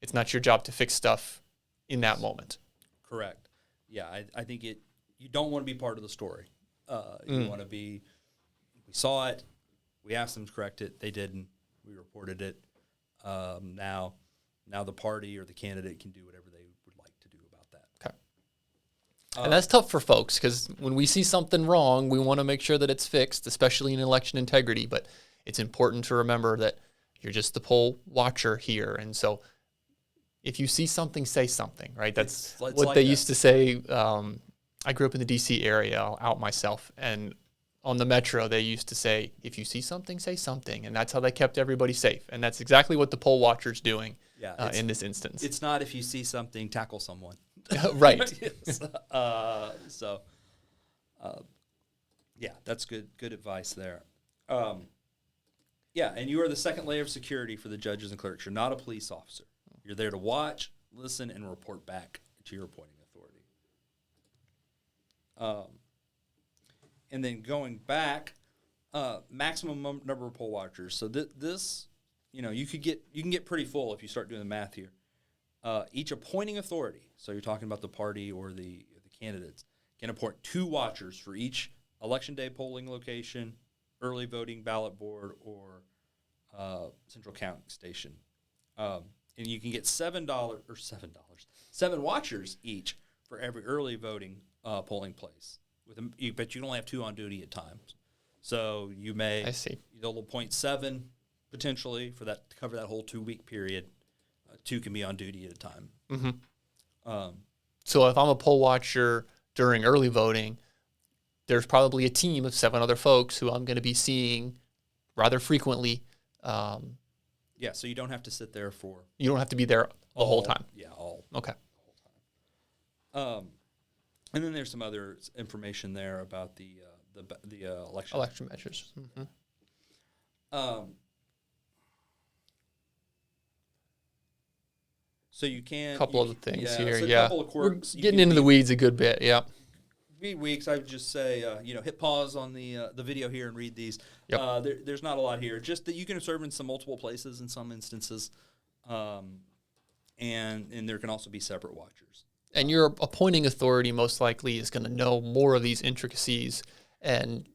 [SPEAKER 2] It's not your job to fix stuff in that moment.
[SPEAKER 3] Correct. Yeah, I think you don't want to be part of the story. You want to be We saw it. We asked them to correct it. They didn't. We reported it. Now the party or the candidate can do whatever they would like to do about that.
[SPEAKER 2] Okay. And that's tough for folks because when we see something wrong, we want to make sure that it's fixed, especially in election integrity. But it's important to remember that you're just the poll watcher here. And so if you see something, say something, right? That's
[SPEAKER 3] It's
[SPEAKER 2] what
[SPEAKER 3] like
[SPEAKER 2] they
[SPEAKER 3] that.
[SPEAKER 2] used to say. I grew up in the D.C. area. I'll out myself. And on the Metro, they used to say, if you see something, say something. And that's how they kept everybody safe. And that's exactly what the poll watcher's doing in this instance.
[SPEAKER 3] It's not if you see something, tackle someone.
[SPEAKER 2] Right.
[SPEAKER 3] Yeah, that's good advice there. Yeah, and you are the second layer of security for the judges and clerks. You're not a police officer. You're there to watch, listen, and report back to your appointing authority. And then going back, maximum number of poll watchers. So this, you can get pretty full if you start doing the math here. Each appointing authority, so you're talking about the party or the candidates, can appoint 2 watchers for each election day polling location, early voting ballot board, or central counting station. And you can get $7 watchers each for every early voting polling place. But you can only have 2 on duty at times. So you may they'll appoint 7 potentially for that to cover that whole 2-week period. 2 can be on duty at a time.
[SPEAKER 2] Mm-hmm. So if I'm a poll watcher during early voting, there's probably a team of 7 other folks who I'm going to be seeing rather frequently.
[SPEAKER 3] Yeah, so you don't have to sit there for...
[SPEAKER 2] You don't have to be there the whole time.
[SPEAKER 3] Yeah, all.
[SPEAKER 2] Okay.
[SPEAKER 3] The whole time. And then there's some other information there about the election
[SPEAKER 2] measures. Mm-hmm.
[SPEAKER 3] So you can...
[SPEAKER 2] A couple of things here,
[SPEAKER 3] so
[SPEAKER 2] yeah.
[SPEAKER 3] A couple of quirks.
[SPEAKER 2] We're getting into the weeds a good bit, yeah.
[SPEAKER 3] Weeks, I would just say, hit pause on the video here and read these.
[SPEAKER 2] Yep.
[SPEAKER 3] There's not a lot here. Just that you can serve in some multiple places in some instances, and there can also be separate watchers.
[SPEAKER 2] And your appointing authority most likely is going to know more of these intricacies and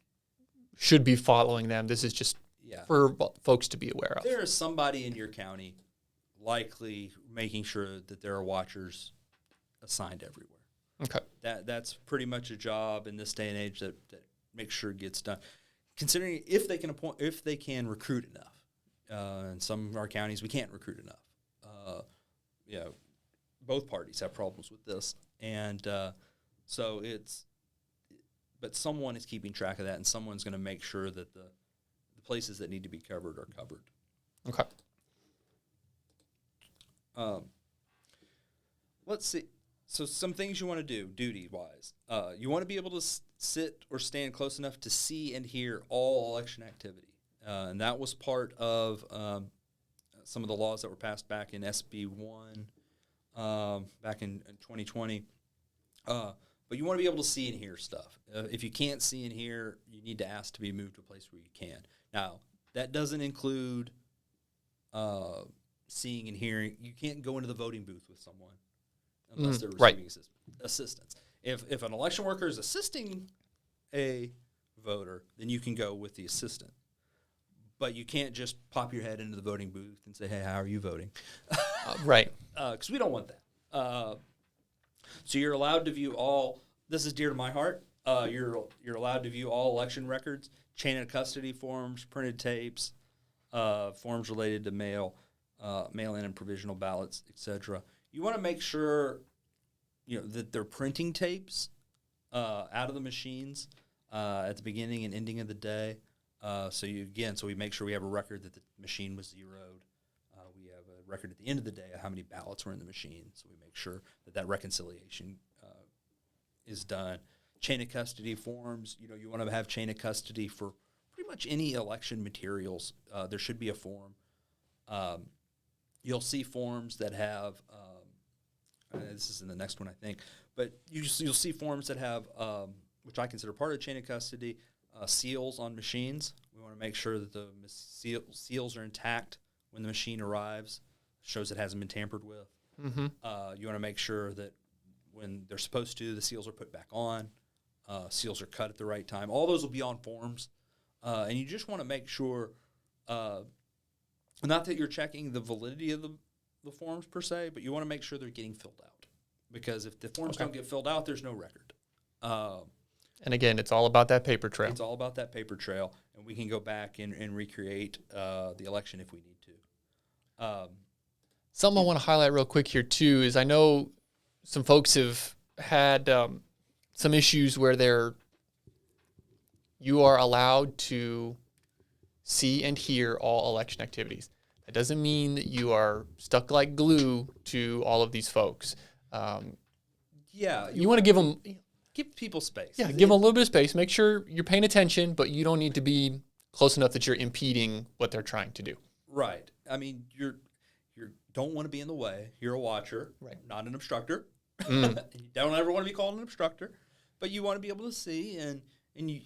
[SPEAKER 2] should be following them. This is just for folks to be aware of.
[SPEAKER 3] There is somebody in your county likely making sure that there are watchers assigned everywhere.
[SPEAKER 2] Okay.
[SPEAKER 3] That's pretty much a job in this day and age that makes sure it gets done. Considering if they can recruit enough. In some of our counties we can't recruit enough. Both parties have problems with this, and so but someone is keeping track of that, and someone's going to make sure that the places that need to be covered are covered.
[SPEAKER 2] Okay.
[SPEAKER 3] Let's see. So some things you want to do, duty-wise. You want to be able to sit or stand close enough to see and hear all election activity. And that was part of some of the laws that were passed back in SB 1 back in 2020. But you want to be able to see and hear stuff. If you can't see and hear, you need to ask to be moved to a place where you can. Now, that doesn't include seeing and hearing. You can't go into the voting booth with someone unless they're receiving assistance. If an election worker is assisting a voter, then you can go with the assistant. But you can't just pop your head into the voting booth and say, hey, how are you voting?
[SPEAKER 2] Right.
[SPEAKER 3] Because we don't want that. So you're allowed to view all, this is dear to my heart, you're allowed to view all election records, chain of custody forms, printed tapes, forms related to mail-in and provisional ballots, etc. You want to make sure, that they're printing tapes out of the machines at the beginning and ending of the day. So we make sure we have a record that the machine was zeroed. We have a record at the end of the day of how many ballots were in the machine. So we make sure that reconciliation is done. Chain of custody forms, you want to have chain of custody for pretty much any election materials. There should be a form. You'll see forms that have, this is in the next one, I think, but you'll see forms that have, which I consider part of chain of custody, seals on machines. We want to make sure that the seals are intact when the machine arrives, shows it hasn't been tampered with.
[SPEAKER 2] Mm-hmm.
[SPEAKER 3] You want to make sure that when they're supposed to, the seals are put back on, seals are cut at the right time. All those will be on forms. And you just want to make sure, not that you're checking the validity of the forms per se, but you want to make sure they're getting filled out. Because if the forms don't get filled out, there's no record.
[SPEAKER 2] And again, it's all about that paper trail.
[SPEAKER 3] It's all about that paper trail, and we can go back and recreate the election if we need to.
[SPEAKER 2] Something I want to highlight real quick here, too, is I know some folks have had some issues where you are allowed to see and hear all election activities. That doesn't mean that you are stuck like glue to all of these folks. You want to give them...
[SPEAKER 3] Give people space.
[SPEAKER 2] Yeah, give them a little bit of space. Make sure you're paying attention, but you don't need to be close enough that you're impeding what they're trying to do.
[SPEAKER 3] Right. I mean, you don't want to be in the way. You're a watcher,
[SPEAKER 2] right? Not
[SPEAKER 3] an obstructor. You don't ever want to be called an obstructor, but you want to be able to see, and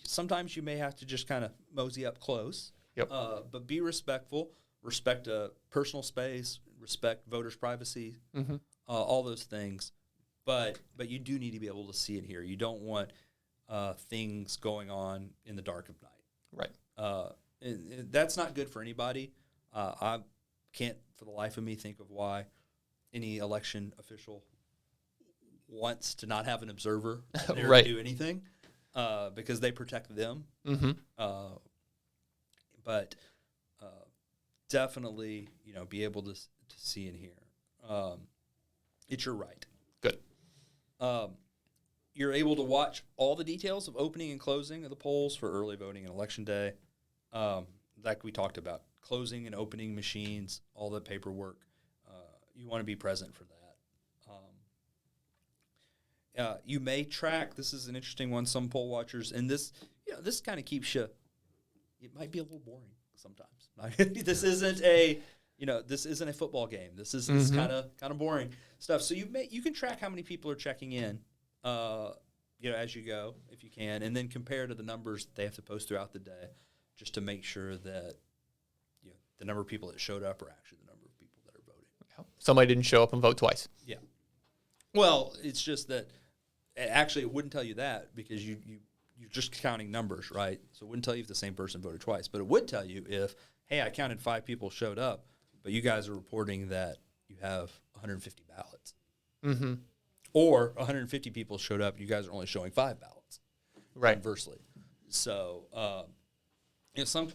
[SPEAKER 3] sometimes you may have to just kind of mosey up close.
[SPEAKER 2] Yep.
[SPEAKER 3] But be respectful. Respect personal space. Respect voters' privacy. All those things. But you do need to be able to see and hear. You don't want things going on in the dark of night.
[SPEAKER 2] Right.
[SPEAKER 3] And that's not good for anybody. I can't, for the life of me, think of why any election official wants to not have an observer there
[SPEAKER 2] right.
[SPEAKER 3] to do anything, because they protect them. But definitely, be able to see and hear. It's your right.
[SPEAKER 2] Good.
[SPEAKER 3] You're able to watch all the details of opening and closing of the polls for early voting and election day. Like we talked about, closing and opening machines, all the paperwork. You want to be present for that. You may track, this is an interesting one, some poll watchers, and this kind of keeps you, it might be a little boring sometimes. This isn't a football game. This is kind of boring stuff. So you can track how many people are checking in, as you go, if you can, and then compare to the numbers they have to post throughout the day, just to make sure that the number of people that showed up are actually the number of people that are voting.
[SPEAKER 2] Somebody didn't show up and vote twice.
[SPEAKER 3] Yeah. Well, it's just that actually it wouldn't tell you that because you're just counting numbers, right? So it wouldn't tell you if the same person voted twice, but it would tell you if, hey, I counted 5 people showed up, but you guys are reporting that you have 150 ballots. Or 150 people showed up, you guys are only showing 5 ballots.
[SPEAKER 2] Right.
[SPEAKER 3] Conversely. So, some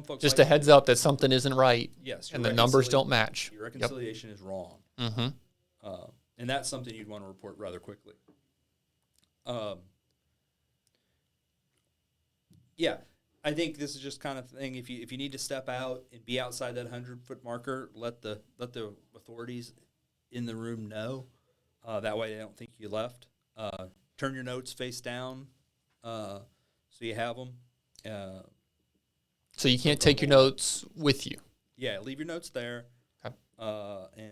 [SPEAKER 3] folks
[SPEAKER 2] just a heads up that something isn't right.
[SPEAKER 3] Yes.
[SPEAKER 2] And the numbers don't match.
[SPEAKER 3] Your reconciliation is wrong. And that's something you'd want to report rather quickly. I think this is just kind of thing. If you need to step out and be outside that 100-foot marker, let the authorities in the room know. That way they don't think you left. Turn your notes face down so you have them.
[SPEAKER 2] So you can't take your notes with you.
[SPEAKER 3] Yeah, leave your notes there.
[SPEAKER 2] Okay.
[SPEAKER 3] And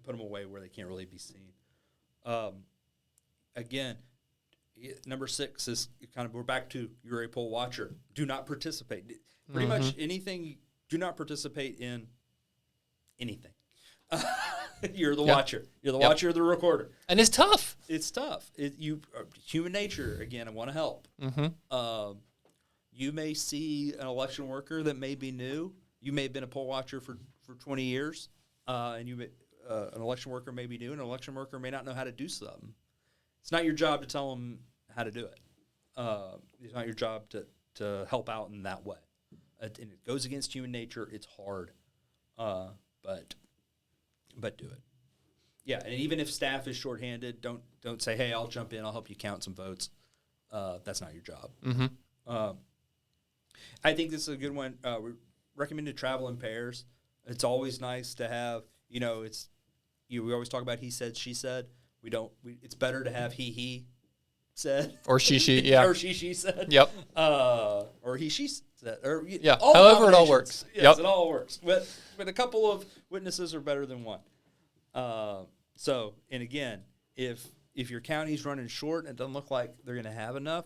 [SPEAKER 3] put them away where they can't really be seen. Again, number 6 is kind of, we're back to you're a poll watcher. Do not participate. Pretty much anything, do not participate in anything. You're the watcher. You're the watcher or the recorder.
[SPEAKER 2] And it's tough.
[SPEAKER 3] It's tough. Human nature, again, I want to help. You may see an election worker that may be new. You may have been a poll watcher for 20 years, and an election worker may be new, and an election worker may not know how to do something. It's not your job to tell them how to do it. It's not your job to help out in that way. And it goes against human nature. It's hard, but do it. Yeah, and even if staff is shorthanded, don't say, "Hey, I'll jump in. I'll help you count some votes." That's not your job. I think this is a good one. We recommend to travel in pairs. It's always nice to have. We always talk about he said, she said. It's better to have he said
[SPEAKER 2] or she yeah
[SPEAKER 3] or she said or he she said or
[SPEAKER 2] however it all works.
[SPEAKER 3] Yes, it all works. But a couple of witnesses are better than one. So, and again, if your county's running short and it doesn't look like they're going to have enough,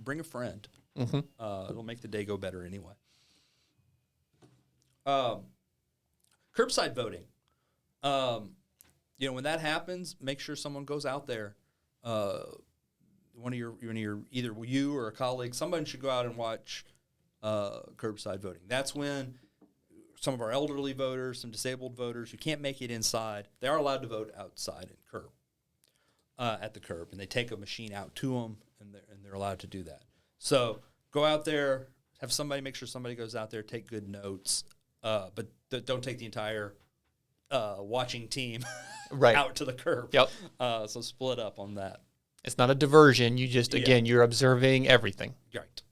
[SPEAKER 3] bring a friend. It'll make the day go better anyway. Curbside voting. When that happens, make sure someone goes out there. one of your either you or a colleague, somebody should go out and watch curbside voting. That's when some of our elderly voters, some disabled voters who can't make it inside, they are allowed to vote outside at the curb, and they take a machine out to them, and they're allowed to do that. So go out there, have somebody make sure somebody goes out there, take good notes, but don't take the entire watching team
[SPEAKER 2] Right.
[SPEAKER 3] out to the curb.
[SPEAKER 2] Yep.
[SPEAKER 3] So split up on that.
[SPEAKER 2] It's not a diversion. You just, again, you're observing everything.
[SPEAKER 3] Right.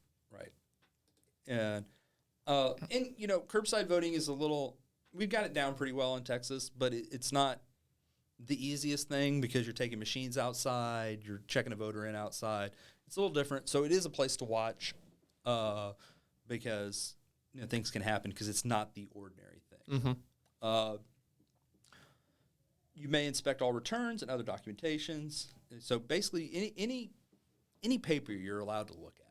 [SPEAKER 3] And curbside voting is we've got it down pretty well in Texas, but it's not the easiest thing because you're taking machines outside, you're checking a voter in outside. It's a little different. So it is a place to watch because things can happen because it's not the ordinary thing.
[SPEAKER 2] Mm-hmm.
[SPEAKER 3] You may inspect all returns and other documentations. So basically, any paper you're allowed to look at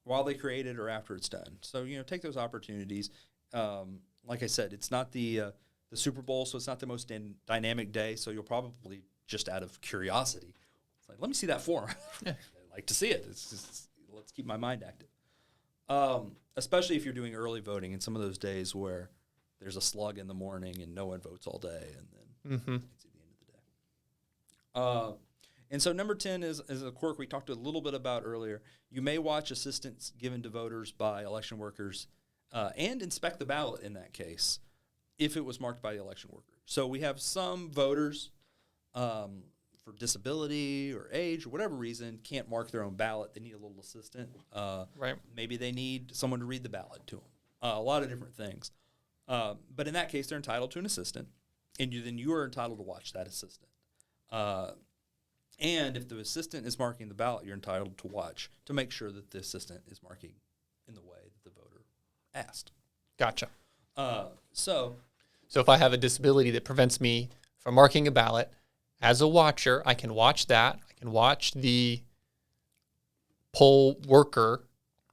[SPEAKER 3] while they create it or after it's done. So take those opportunities. Like I said, it's not the Super Bowl, so it's not the most dynamic day. So you'll probably just out of curiosity, it's like, let me see that form.
[SPEAKER 2] Yeah.
[SPEAKER 3] I'd like to see it. Let's keep my mind active. Especially if you're doing early voting in some of those days where there's a slug in the morning and no one votes all day, and then it's at the end of the day. And so number 10 is a quirk we talked a little bit about earlier. You may watch assistance given to voters by election workers and inspect the ballot in that case if it was marked by the election worker. So we have some voters for disability or age or whatever reason can't mark their own ballot. They need a little assistant.
[SPEAKER 2] Right.
[SPEAKER 3] Maybe they need someone to read the ballot to them. A lot of different things. But in that case, they're entitled to an assistant, and then you are entitled to watch that assistant. And if the assistant is marking the ballot, you're entitled to watch to make sure that the assistant is marking in the way that the voter asked.
[SPEAKER 2] Gotcha.
[SPEAKER 3] So
[SPEAKER 2] if I have a disability that prevents me from marking a ballot, as a watcher, I can watch that. I can watch the poll worker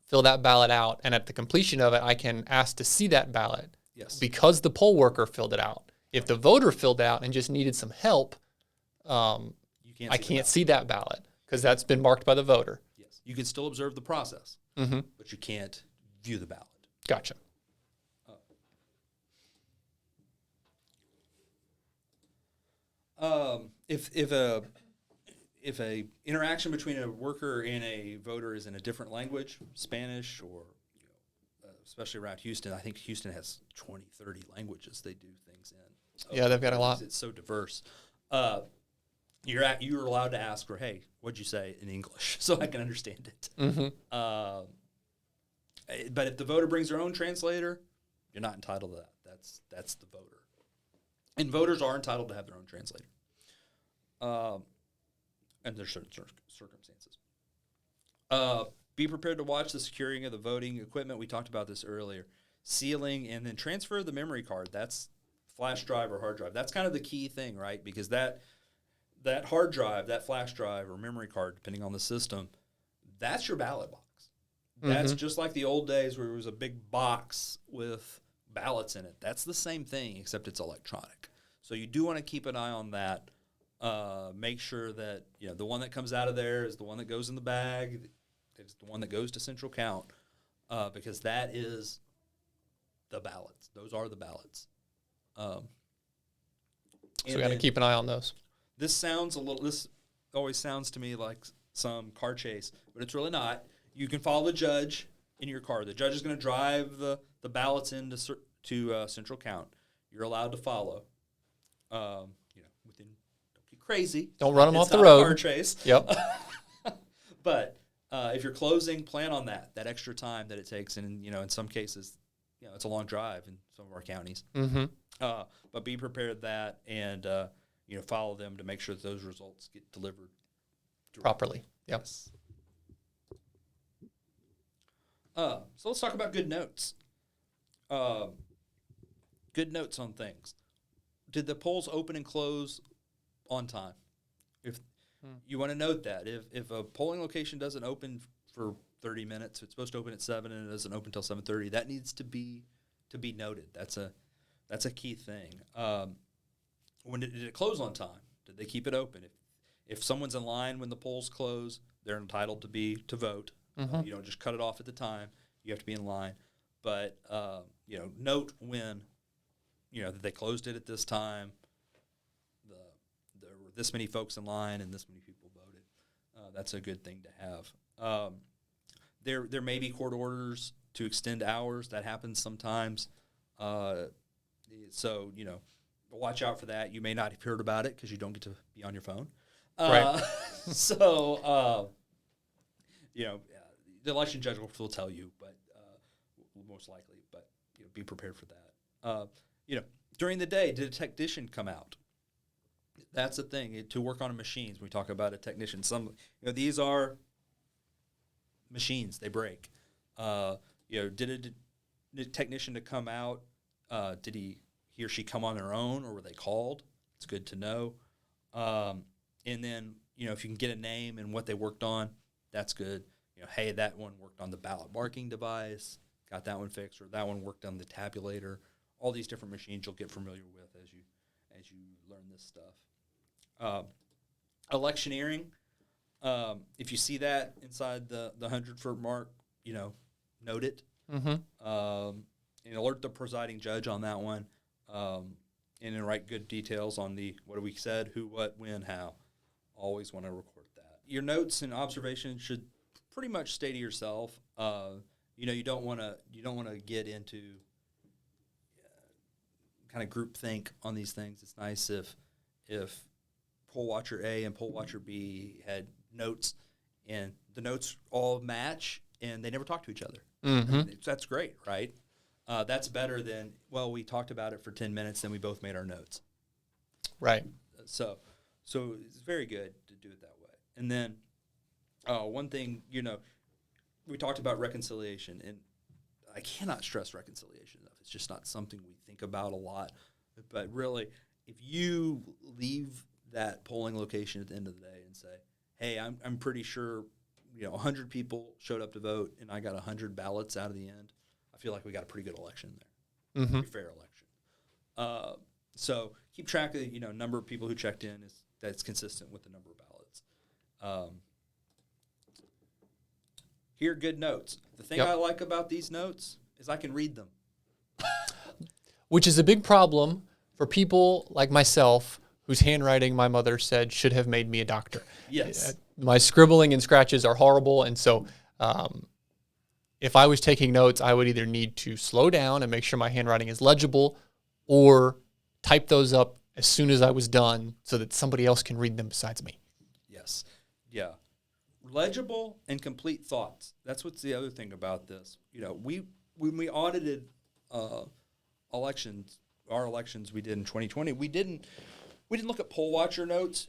[SPEAKER 2] fill that ballot out, and at the completion of it, I can ask to see that ballot.
[SPEAKER 3] Yes.
[SPEAKER 2] Because the poll worker filled it out. If the voter filled it out and just needed some help, I can't see that ballot because that's been marked by the voter.
[SPEAKER 3] Yes. You can still observe the process, but you can't view the ballot.
[SPEAKER 2] Gotcha.
[SPEAKER 3] If a interaction between a worker and a voter is in a different language, Spanish or especially around Houston, I think Houston has 20, 30 languages they do things in. So
[SPEAKER 2] yeah, they've got a lot.
[SPEAKER 3] It's so diverse. You're allowed to ask for, hey, what'd you say in English, so I can understand it.
[SPEAKER 2] Mm-hmm.
[SPEAKER 3] But if the voter brings their own translator, you're not entitled to that. That's the voter. And voters are entitled to have their own translator. And there's certain circumstances. Be prepared to watch the securing of the voting equipment. We talked about this earlier. Sealing, and then transfer the memory card. That's flash drive or hard drive. That's kind of the key thing, right? Because that hard drive, that flash drive or memory card, depending on the system, that's your ballot box. That's just like the old days where it was a big box with ballots in it. That's the same thing, except it's electronic. So you do want to keep an eye on that. Make sure that the one that comes out of there is the one that goes in the bag. It's the one that goes to central count, because that is the ballots. Those are the ballots.
[SPEAKER 2] So we got to keep an eye on those.
[SPEAKER 3] This always sounds to me like some car chase, but it's really not. You can follow the judge in your car. The judge is going to drive the ballots into to central count. You're allowed to follow. Within, don't get crazy.
[SPEAKER 2] Don't run them off the
[SPEAKER 3] road.
[SPEAKER 2] road.
[SPEAKER 3] Car chase.
[SPEAKER 2] Yep.
[SPEAKER 3] But if you're closing, plan on that extra time that it takes, and in some cases, it's a long drive in some of our counties.
[SPEAKER 2] Mm-hmm.
[SPEAKER 3] But be prepared that, and follow them to make sure that those results get delivered
[SPEAKER 2] Properly. Yep.
[SPEAKER 3] Yes. So let's talk about good notes. Good notes on things. Did the polls open and close on time? If you want to note that, if a polling location doesn't open for 30 minutes, it's supposed to open at 7 and it doesn't open until 7:30. That needs to be noted. That's a key thing. When did it close on time? Did they keep it open? if someone's in line when the polls close, they're entitled to vote. You don't just cut it off at the time. You have to be in line. But, note when, that they closed it at this time, there were this many folks in line and this many people voted. That's a good thing to have. There may be court orders to extend hours. That happens sometimes. So, watch out for that. You may not have heard about it because you don't get to be on your phone.
[SPEAKER 2] Right.
[SPEAKER 3] So, the election judge will tell you, but most likely. But be prepared for that. During the day, did a technician come out? That's the thing to work on machines. We talk about a technician. These are machines; they break. Did a technician to come out? Did he or she come on their own, or were they called? It's good to know. And then if you can get a name and what they worked on, that's good. Hey, that one worked on the ballot marking device, got that one fixed, or that one worked on the tabulator. All these different machines you'll get familiar with as you learn this stuff. Electioneering, if you see that inside the 100-foot mark, note it. And alert the presiding judge on that one, and then write good details on the what we said, who, what, when, how. Always want to record that. Your notes and observations should pretty much stay to yourself. You don't want to get into kind of groupthink on these things. It's nice if poll watcher A and poll watcher B had notes, and the notes all match, and they never talk to each other. That's great, right? That's better than, we talked about it for 10 minutes, then we both made our notes.
[SPEAKER 2] Right.
[SPEAKER 3] So it's very good to do it that way. And then one thing, we talked about reconciliation, and I cannot stress reconciliation enough. It's just not something we think about a lot. But really, if you leave that polling location at the end of the day and say, hey, I'm pretty sure 100 people showed up to vote, and I got 100 ballots out of the end, I feel like we got a pretty good election there. Pretty fair election. So keep track of the number of people who checked in that's consistent with the number of ballots. Here are good notes. The thing I like about these notes is I can read them.
[SPEAKER 2] Which is a big problem for people like myself whose handwriting my mother said should have made me a doctor.
[SPEAKER 3] Yes.
[SPEAKER 2] My scribbling and scratches are horrible, and so if I was taking notes, I would either need to slow down and make sure my handwriting is legible, or type those up as soon as I was done so that somebody else can read them besides me.
[SPEAKER 3] Yes. Yeah. Legible and complete thoughts. That's what's the other thing about this. When we audited our elections we did in 2020, we didn't look at poll watcher notes,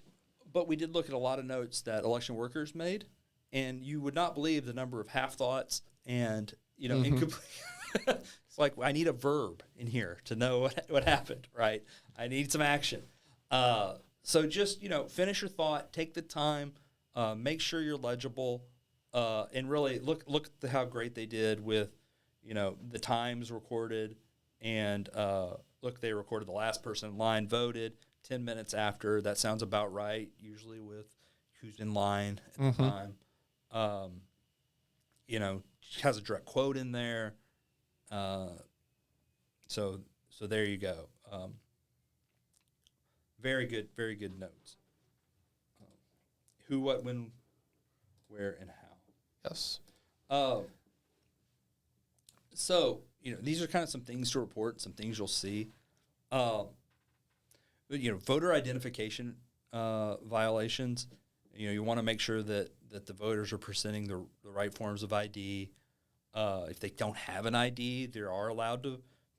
[SPEAKER 3] but we did look at a lot of notes that election workers made, and you would not believe the number of half thoughts and incomplete. It's like, I need a verb in here to know what happened, right? I need some action. So just finish your thought, take the time, make sure you're legible, and really look at how great they did with the times recorded, and look, they recorded the last person in line voted 10 minutes after. That sounds about right, usually with who's in line at the time. Has a direct quote in there. So there you go. Very good notes. Who, what, when, where, and how.
[SPEAKER 2] Yes.
[SPEAKER 3] So these are kind of some things to report, some things you'll see. Voter identification violations. You want to make sure that the voters are presenting the right forms of ID. If they don't have an ID, they are allowed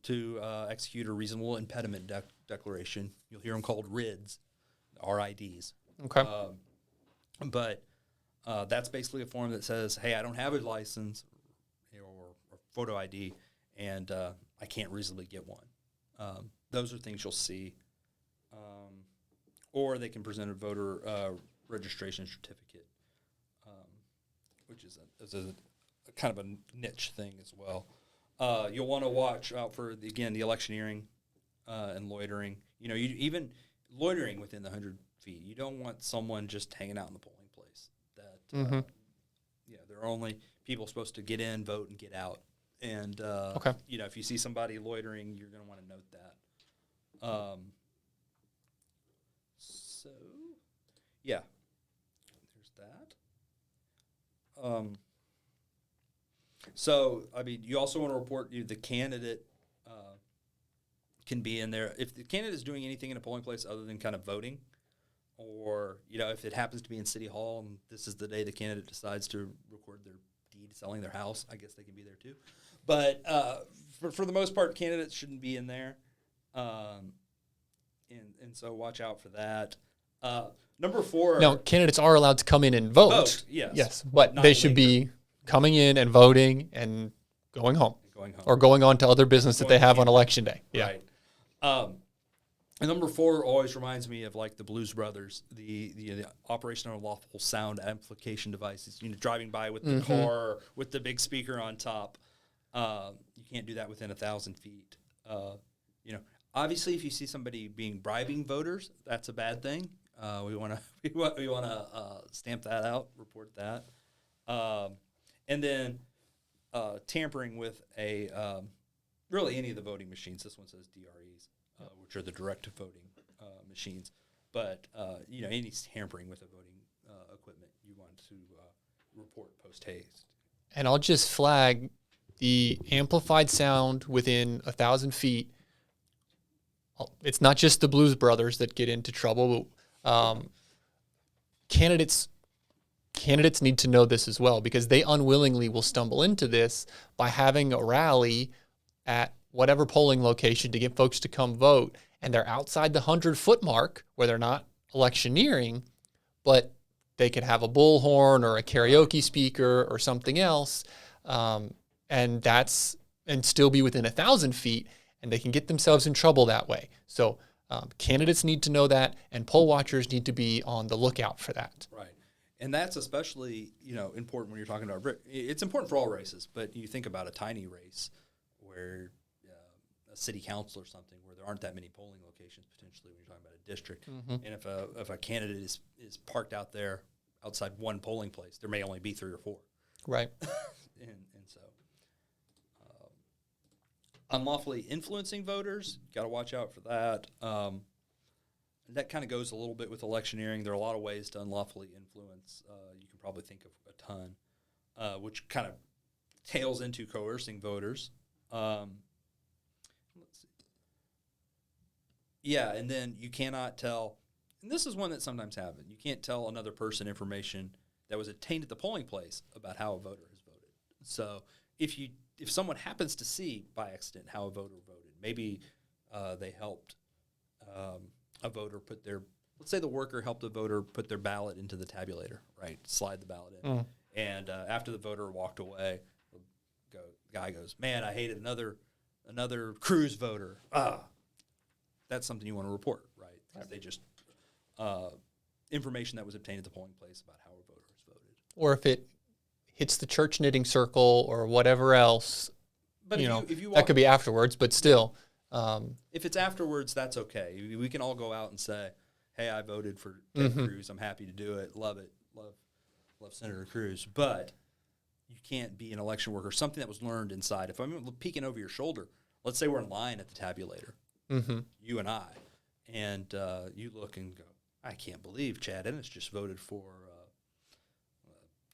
[SPEAKER 3] to execute a reasonable impediment declaration. You'll hear them called RIDs, RIDs.
[SPEAKER 2] Okay.
[SPEAKER 3] But that's basically a form that says, hey, I don't have a license or photo ID, and I can't reasonably get one. Those are things you'll see. Or they can present a voter registration certificate, which is a kind of a niche thing as well. You'll want to watch out for, the electioneering and loitering. Even loitering within the 100 feet. You don't want someone just hanging out in the polling place. That there are only people supposed to get in, vote, and get out. And if you see somebody loitering, you're going to want to note that. There's that. You also want to report the candidate can be in there. If the candidate is doing anything in a polling place other than kind of voting, or, if it happens to be in City Hall and this is the day the candidate decides to record their deed selling their house, I guess they can be there too. But for the most part, candidates shouldn't be in there. And so watch out for that. Number 4.
[SPEAKER 2] Now, candidates are allowed to come in and vote.
[SPEAKER 3] Yes.
[SPEAKER 2] But they should be coming in and voting and going home. Or going on to other business that they have on Election Day. Yeah.
[SPEAKER 3] Right. And number 4 always reminds me of like the Blues Brothers, the Operation Unlawful Sound Amplification devices. Driving by with the car with the big speaker on top. You can't do that within 1,000 feet. Obviously, if you see somebody bribing voters, that's a bad thing. We want to stamp that out, report that, and then tampering with really any of the voting machines. This one says DREs, which are the direct voting machines. But any tampering with the voting equipment, you want to report post haste.
[SPEAKER 2] And I'll just flag the amplified sound within 1,000 feet. It's not just the Blues Brothers that get into trouble. Candidates need to know this as well, because they unwillingly will stumble into this by having a rally at whatever polling location to get folks to come vote, and they're outside the 100-foot mark where they're not electioneering, but they could have a bullhorn or a karaoke speaker or something else, and still be within 1,000 feet, and they can get themselves in trouble that way. So candidates need to know that, and poll watchers need to be on the lookout for that.
[SPEAKER 3] Right. And that's especially, important when you're talking about, it's important for all races, but you think about a tiny race where a city council or something where there aren't that many polling locations potentially when you're talking about a district. And if a candidate is parked out there outside one polling place, there may only be 3 or 4.
[SPEAKER 2] Right.
[SPEAKER 3] and so unlawfully influencing voters, got to watch out for that. That kind of goes a little bit with electioneering. There are a lot of ways to unlawfully influence. You can probably think of a ton, which kind of tails into coercing voters. Let's see. Yeah, and then you cannot tell, and this is one that sometimes happens, you can't tell another person information that was obtained at the polling place about how a voter has voted. So if someone happens to see by accident how a voter voted, maybe they helped a voter let's say the worker helped a voter put their ballot into the tabulator, right? Slide the ballot in. And after the voter walked away, the guy goes, "Man, I hated another Cruz voter." That's something you want to report, right? Because they just information that was obtained at the polling place about how a voter has voted.
[SPEAKER 2] Or if it hits the church knitting circle or whatever else,
[SPEAKER 3] but if you walk,
[SPEAKER 2] that could be afterwards, but still.
[SPEAKER 3] If it's afterwards, that's okay. We can all go out and say, "Hey, I voted for Ted Cruz. I'm happy to do it. Love it. Love Senator Cruz." But you can't be an election worker. Something that was learned inside. If I'm peeking over your shoulder, let's say we're in line at the tabulator, you and I, and you look and go, "I can't believe Chad Ennis just voted for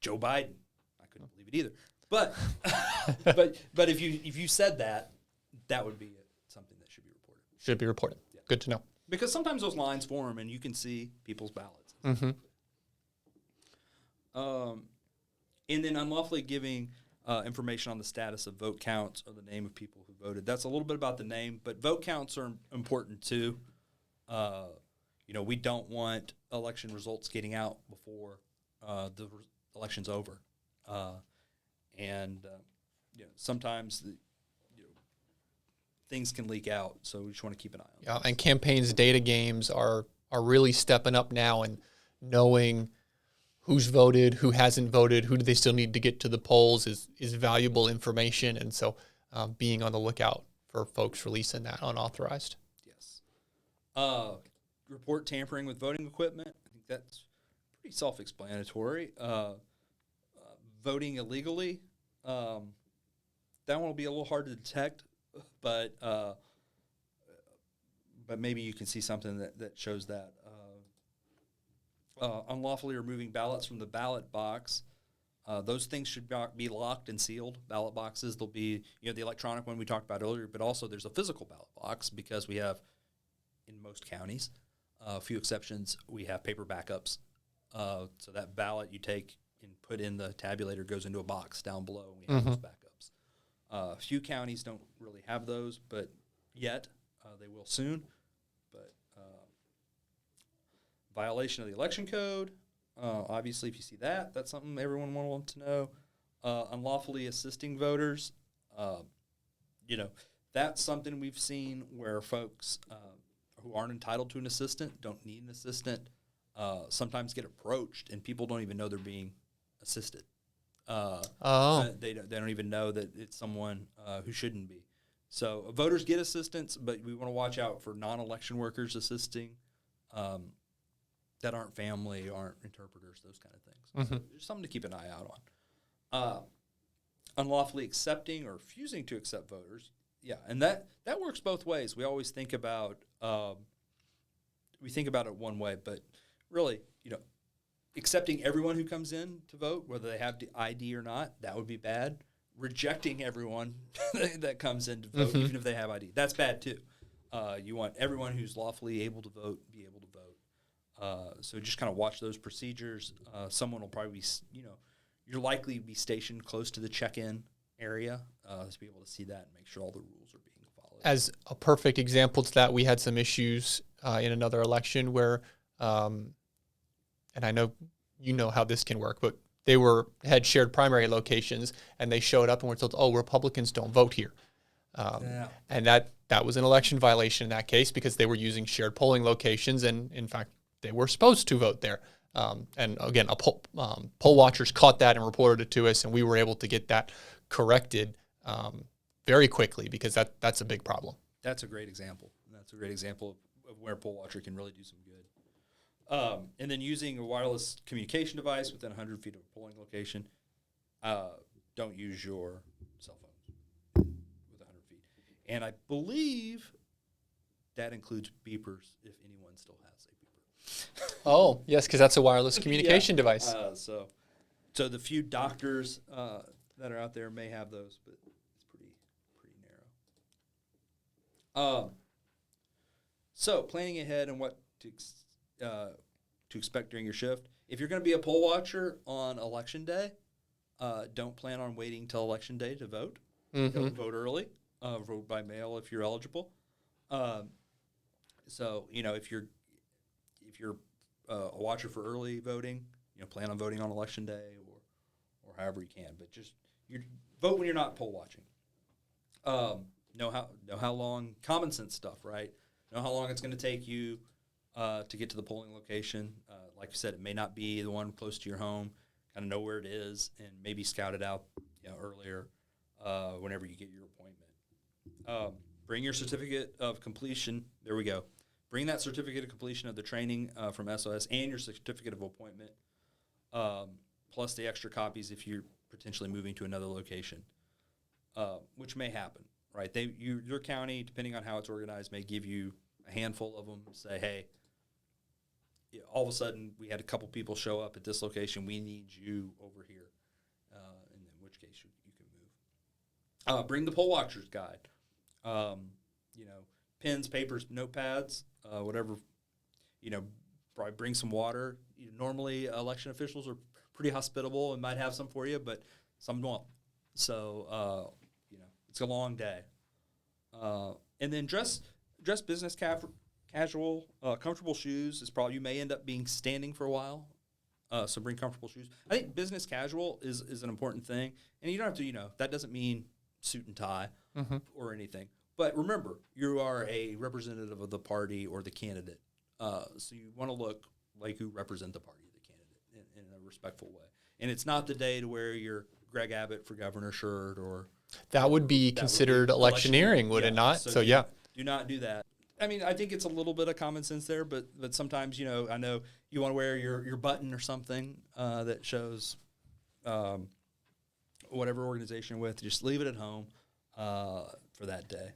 [SPEAKER 3] Joe Biden." I couldn't believe it either. But but if you said that, that would be something that should be reported.
[SPEAKER 2] Should be reported. Yeah. Good to know.
[SPEAKER 3] Because sometimes those lines form and you can see people's ballots. And then unlawfully giving information on the status of vote counts or the name of people who voted. That's a little bit about the name, but vote counts are important too. We don't want election results getting out before the election's over. Sometimes things can leak out, so we just want to keep an eye on
[SPEAKER 2] that. And campaigns data games are really stepping up now and knowing who's voted, who hasn't voted, who do they still need to get to the polls is valuable information. And so being on the lookout for folks releasing that unauthorized.
[SPEAKER 3] Yes. report tampering with voting equipment. I think that's pretty self-explanatory. Voting illegally, that one will be a little hard to detect, but maybe you can see something that shows that. Unlawfully removing ballots from the ballot box. Those things should be locked and sealed. Ballot boxes, they'll be, the electronic one we talked about earlier, but also there's a physical ballot box because we have, in most counties, a few exceptions, we have paper backups. So that ballot you take and put in the tabulator goes into a box down below, and we have those backups. A few counties don't really have those, but yet they will soon. But violation of the election code. Obviously, if you see that, that's something everyone will want to know. Unlawfully assisting voters, that's something we've seen where folks who aren't entitled to an assistant, don't need an assistant, sometimes get approached, and people don't even know they're being assisted. They don't even know that it's someone who shouldn't be. So voters get assistance, but we want to watch out for non-election workers assisting. That aren't family, aren't interpreters, those kind of things. So there's something to keep an eye out on. Unlawfully accepting or refusing to accept voters. Yeah, and that works both ways. We always think about it one way, but really, accepting everyone who comes in to vote, whether they have the ID or not, that would be bad. Rejecting everyone that comes in to vote, even if they have ID, that's bad too. You want everyone who's lawfully able to vote be able to vote. So just kind of watch those procedures. Someone will probably be, you're likely to be stationed close to the check-in area to be able to see that and make sure all the rules are being followed.
[SPEAKER 2] As a perfect example to that, we had some issues in another election where, and I know you know how this can work, but they had shared primary locations, and they showed up and were told, Republicans don't vote here. And that was an election violation in that case because they were using shared polling locations, and in fact, they were supposed to vote there. And again, poll watchers caught that and reported it to us, and we were able to get that corrected very quickly because that's a big problem.
[SPEAKER 3] That's a great example. That's a great example of where poll watcher can really do some good. And then using a wireless communication device within 100 feet of a polling location. Don't use your cell phone with 100 feet. And I believe that includes beepers if anyone still has a beeper.
[SPEAKER 2] Oh, yes, because that's a wireless communication device.
[SPEAKER 3] So the few doctors that are out there may have those, but it's pretty narrow. So planning ahead and what to expect during your shift. If you're going to be a poll watcher on election day, don't plan on waiting till election day to vote. Don't vote early. Vote by mail if you're eligible. So if you're a watcher for early voting, plan on voting on election day or however you can. But just vote when you're not poll watching. Know how long, common sense stuff, right? Know how long it's going to take you to get to the polling location. Like you said, it may not be the one close to your home. Kind of know where it is and maybe scout it out earlier whenever you get your appointment. Bring your certificate of completion. There we go. Bring that certificate of completion of the training from SOS and your certificate of appointment, plus the extra copies if you're potentially moving to another location, which may happen, right? Your county, depending on how it's organized, may give you a handful of them, say, hey, all of a sudden we had a couple people show up at this location. We need you over here, in which case you can move. Bring the poll watcher's guide. Pens, papers, notepads, whatever, probably bring some water. Normally election officials are pretty hospitable and might have some for you, but some won't. So, it's a long day. And then dress business casual, comfortable shoes is probably, you may end up being standing for a while. So bring comfortable shoes. I think business casual is an important thing. And you don't have to, that doesn't mean suit and tie or anything. But remember, you are a representative of the party or the candidate. So you want to look like you represent the party or the candidate in a respectful way. And it's not the day to wear your Greg Abbott for governor shirt or...
[SPEAKER 2] That would be considered electioneering, would it not?
[SPEAKER 3] So
[SPEAKER 2] yeah.
[SPEAKER 3] Do not do that. I mean, I think it's a little bit of common sense there, but sometimes, I know you want to wear your button or something that shows whatever organization you're with. Just leave it at home for that day.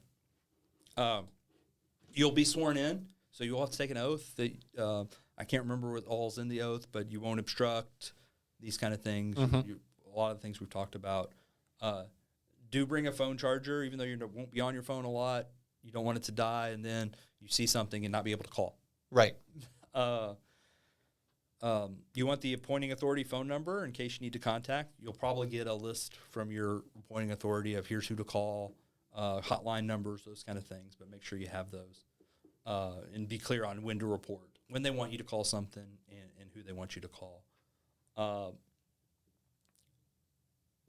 [SPEAKER 3] You'll be sworn in, so you'll have to take an oath. That I can't remember what all's in the oath, but you won't obstruct, these kind of things. A lot of the things we've talked about. Do bring a phone charger, even though you won't be on your phone a lot. You don't want it to die, and then you see something and not be able to call.
[SPEAKER 2] Right.
[SPEAKER 3] You want the appointing authority phone number in case you need to contact. You'll probably get a list from your appointing authority of here's who to call, hotline numbers, those kind of things, but make sure you have those. And be clear on when to report, when they want you to call something, and who they want you to call.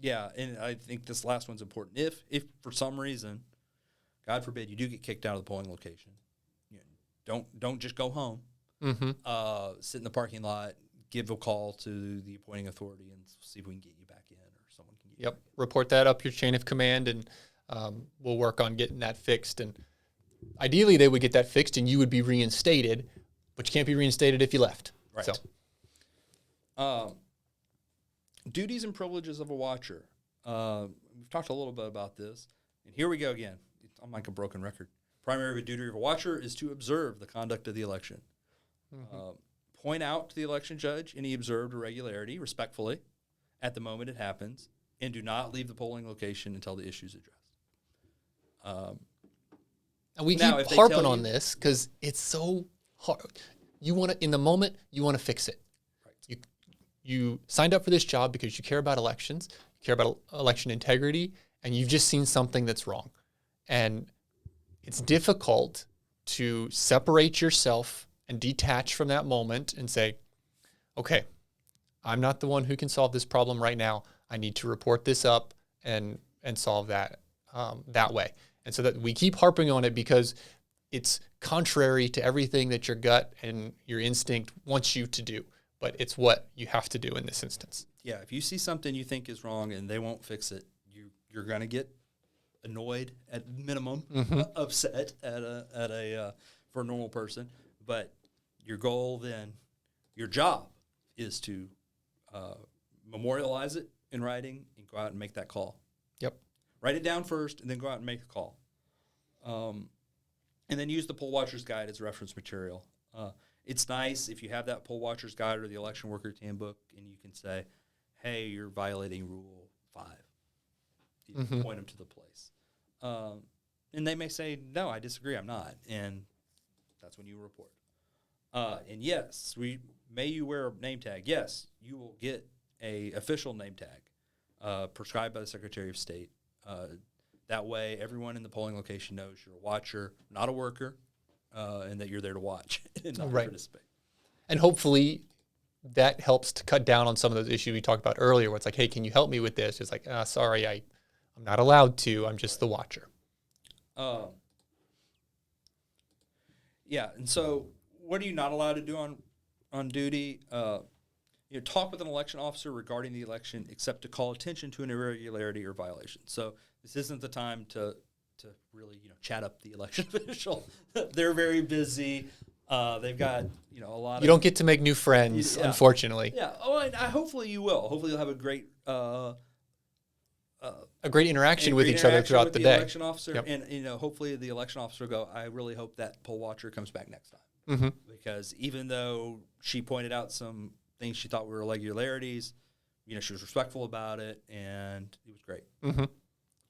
[SPEAKER 3] Yeah, and I think this last one's important. If for some reason, God forbid, you do get kicked out of the polling location, don't just go home. Sit in the parking lot, give a call to the appointing authority, and see if we can get you back in, or someone can get you back in.
[SPEAKER 2] Report that up your chain of command, and we'll work on getting that fixed. And ideally, they would get that fixed, and you would be reinstated, but you can't be reinstated if you left.
[SPEAKER 3] Right.
[SPEAKER 2] So,
[SPEAKER 3] duties and privileges of a watcher. We've talked a little bit about this, and here we go again. I'm like a broken record. Primary duty of a watcher is to observe the conduct of the election. Point out to the election judge any observed irregularity respectfully at the moment it happens, and do not leave the polling location until the issue is addressed.
[SPEAKER 2] And we keep harping on this because it's so hard. You want to, in the moment, you want to fix it. Right. You signed up for this job because you care about elections, you care about election integrity, and you've just seen something that's wrong. And it's difficult to separate yourself and detach from that moment and say, okay, I'm not the one who can solve this problem right now. I need to report this up and solve that that way. And so that we keep harping on it because it's contrary to everything that your gut and your instinct wants you to do. But it's what you have to do in this instance.
[SPEAKER 3] Yeah, if you see something you think is wrong and they won't fix it, you're going to get annoyed at minimum, upset for a normal person. But your goal then, your job is to memorialize it in writing and go out and make that call.
[SPEAKER 2] Yep.
[SPEAKER 3] Write it down first and then go out and make the call. And then use the poll watcher's guide as reference material. It's nice if you have that poll watcher's guide or the election worker's handbook and you can say, hey, you're violating Rule 5. You point them to the place. And they may say, no, I disagree, I'm not. And that's when you report. And yes, may you wear a name tag? Yes, you will get a official name tag prescribed by the Secretary of State. That way, everyone in the polling location knows you're a watcher, not a worker, and that you're there to watch and not participate. And
[SPEAKER 2] hopefully that helps to cut down on some of those issues we talked about earlier where it's like, hey, can you help me with this? It's like, sorry, I'm not allowed to. I'm just the watcher.
[SPEAKER 3] Yeah, and so what are you not allowed to do on duty? Talk with an election officer regarding the election except to call attention to an irregularity or violation. So this isn't the time to really chat up the election official. They're very busy. They've got a lot. You
[SPEAKER 2] don't get to make new friends, unfortunately.
[SPEAKER 3] Yeah. Oh, and hopefully you will. Hopefully you'll have a great
[SPEAKER 2] interaction with each other throughout the day.
[SPEAKER 3] Election officer, and hopefully the election officer will go, I really hope that poll watcher comes back next time, because even though she pointed out some things she thought were irregularities, she was respectful about it, and it was great.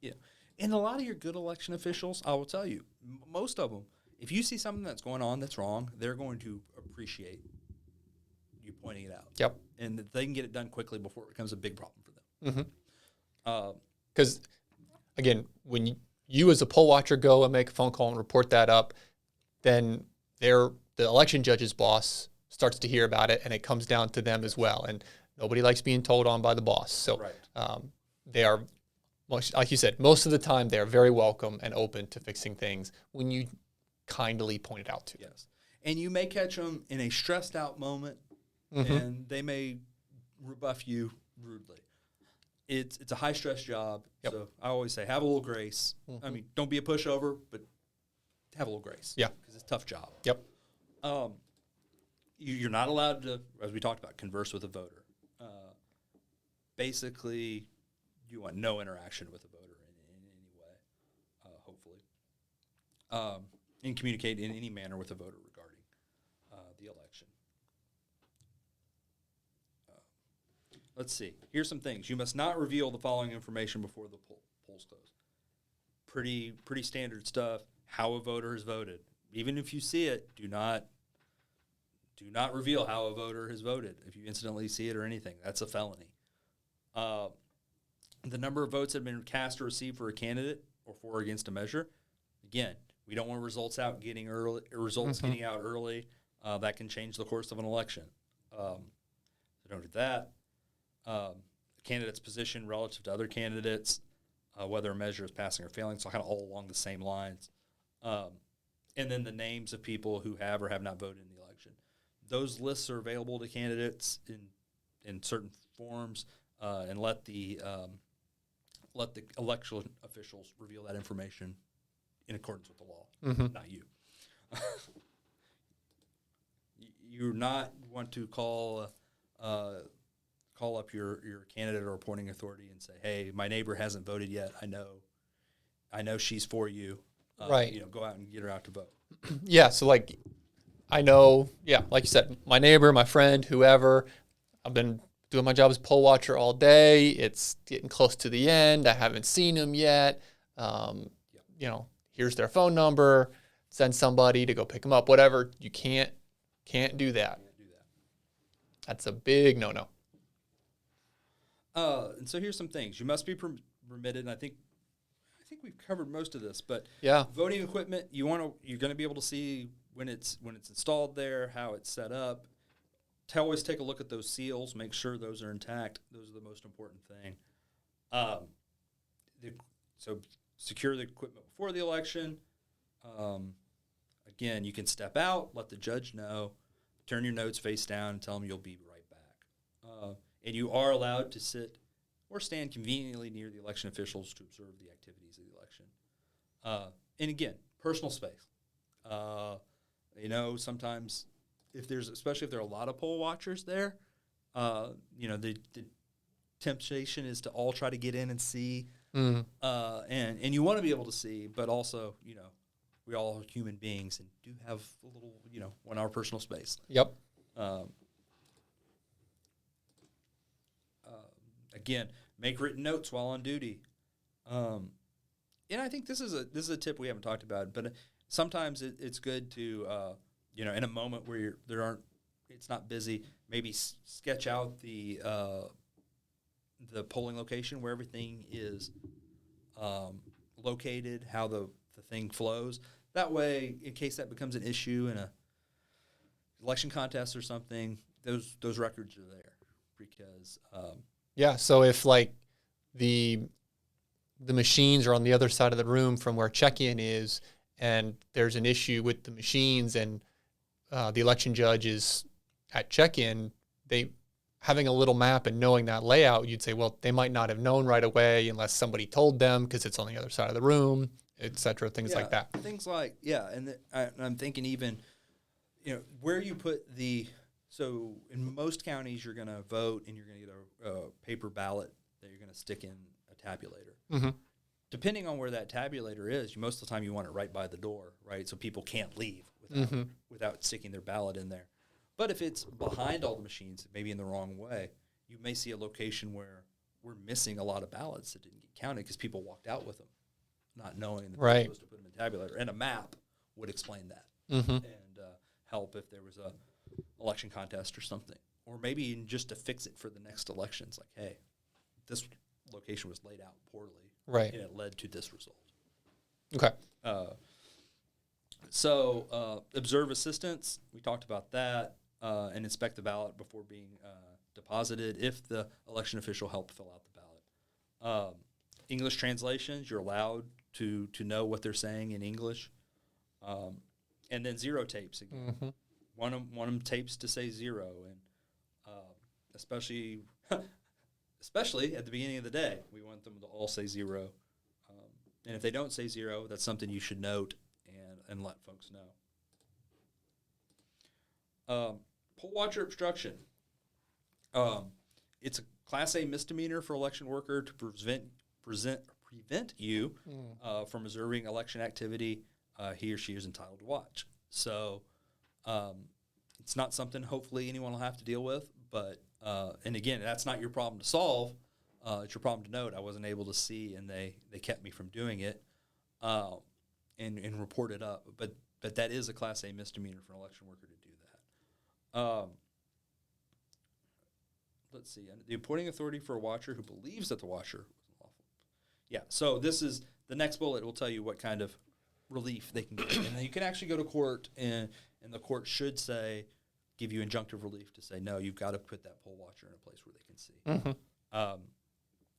[SPEAKER 3] Yeah, and a lot of your good election officials, I will tell you, most of them, if you see something that's going on that's wrong, they're going to appreciate you pointing it out.
[SPEAKER 2] Yep,
[SPEAKER 3] and that they can get it done quickly before it becomes a big problem for them.
[SPEAKER 2] Because, again, when you as a poll watcher go and make a phone call and report that up, then the election judge's boss starts to hear about it, and it comes down to them as well. And nobody likes being told on by the boss. So they are, like you said, most of the time they are very welcome and open to fixing things when you kindly point it out to them.
[SPEAKER 3] Yes. And you may catch them in a stressed out moment, and they may rebuff you rudely. It's a high-stress job, so I always say have a little grace. I mean, don't be a pushover, but have a little grace.
[SPEAKER 2] Yeah.
[SPEAKER 3] Because it's a tough job.
[SPEAKER 2] Yep.
[SPEAKER 3] You're not allowed to, as we talked about, converse with a voter. Basically, you want no interaction with a voter in any way, hopefully. And communicate in any manner with a voter regarding the election. Let's see. Here's some things. You must not reveal the following information before the polls close. Pretty standard stuff. How a voter has voted. Even if you see it, do not reveal how a voter has voted. If you incidentally see it or anything, that's a felony. The number of votes that have been cast or received for a candidate or for or against a measure. Again, we don't want results getting out early. That can change the course of an election. So don't do that. A candidate's position relative to other candidates, whether a measure is passing or failing, so kind of all along the same lines. And then the names of people who have or have not voted in the election. Those lists are available to candidates in certain forms, and let the election officials reveal that information in accordance with the law, not you. You not want to call up your candidate or appointing authority and say, "Hey, my neighbor hasn't voted yet. I know she's for you.
[SPEAKER 2] Right.
[SPEAKER 3] Go out and get her out to vote."
[SPEAKER 2] Yeah. So like, I know. Yeah, like you said, my neighbor, my friend, whoever. I've been doing my job as poll watcher all day. It's getting close to the end. I haven't seen them yet. Here's their phone number. Send somebody to go pick them up. Whatever. You can't do that. That's a big no-no.
[SPEAKER 3] And so here's some things. You must be permitted, and I think we've covered most of this, but
[SPEAKER 2] Yeah.
[SPEAKER 3] voting equipment, you're going to be able to see when it's installed there, how it's set up. Always take a look at those seals, make sure those are intact. Those are the most important thing. So secure the equipment before the election. Again, you can step out, let the judge know, turn your notes face down, and tell them you'll be right back. And you are allowed to sit or stand conveniently near the election officials to observe the activities of the election. And again, personal space. Sometimes especially if there are a lot of poll watchers there, the temptation is to all try to get in and see, and you want to be able to see, but also, we all are human beings and do have a little, want our personal space.
[SPEAKER 2] Yep.
[SPEAKER 3] Again, make written notes while on duty. And I think this is a tip we haven't talked about, but sometimes it's good to, in a moment where it's not busy, maybe sketch out the polling location where everything is located, how the thing flows. That way, in case that becomes an issue in a election contest or something, those records are there because.
[SPEAKER 2] Yeah. So if like the machines are on the other side of the room from where check-in is, and there's an issue with the machines, and the election judge is at check-in, having a little map and knowing that layout, you'd say, well, they might not have known right away unless somebody told them because it's on the other side of the room, et cetera, things like that.
[SPEAKER 3] Things like, and I'm thinking even, where you put so in most counties you're going to vote and you're going to get a paper ballot that you're going to stick in a tabulator.
[SPEAKER 2] Mm-hmm.
[SPEAKER 3] Depending on where that tabulator is, most of the time you want it right by the door, right? So people can't leave without sticking their ballot in there. But if it's behind all the machines, maybe in the wrong way, you may see a location where we're missing a lot of ballots that didn't get counted because people walked out with them, not knowing that they're supposed to put them in tabulator. And a map would explain that and help if there was a election contest or something. Or maybe even just to fix it for the next elections, like, hey, this location was laid out poorly.
[SPEAKER 2] Right.
[SPEAKER 3] And it led to this result.
[SPEAKER 2] Okay.
[SPEAKER 3] So observe assistance. We talked about that. And inspect the ballot before being deposited if the election official helped fill out the ballot. English translations, you're allowed to know what they're saying in English. And then zero tapes again.
[SPEAKER 2] Mm-hmm.
[SPEAKER 3] Want them tapes to say zero, and especially at the beginning of the day, we want them to all say zero. And if they don't say zero, that's something you should note and and let folks know. Poll watcher obstruction. It's a Class A misdemeanor for election worker to prevent you from observing election activity he or she is entitled to watch. So it's not something hopefully anyone will have to deal with. But and again, that's not your problem to solve. It's your problem to note. I wasn't able to see, and they kept me from doing it and report it up. But that is a Class A misdemeanor for an election worker to do that. Let's see. The appointing authority for a watcher who believes that the watcher was unlawful. Yeah, so this is the next bullet will tell you what kind of relief they can get. And then you can actually go to court, and the court should give you injunctive relief to say, no, you've got to put that poll watcher in a place where they can see.
[SPEAKER 2] Mm-hmm.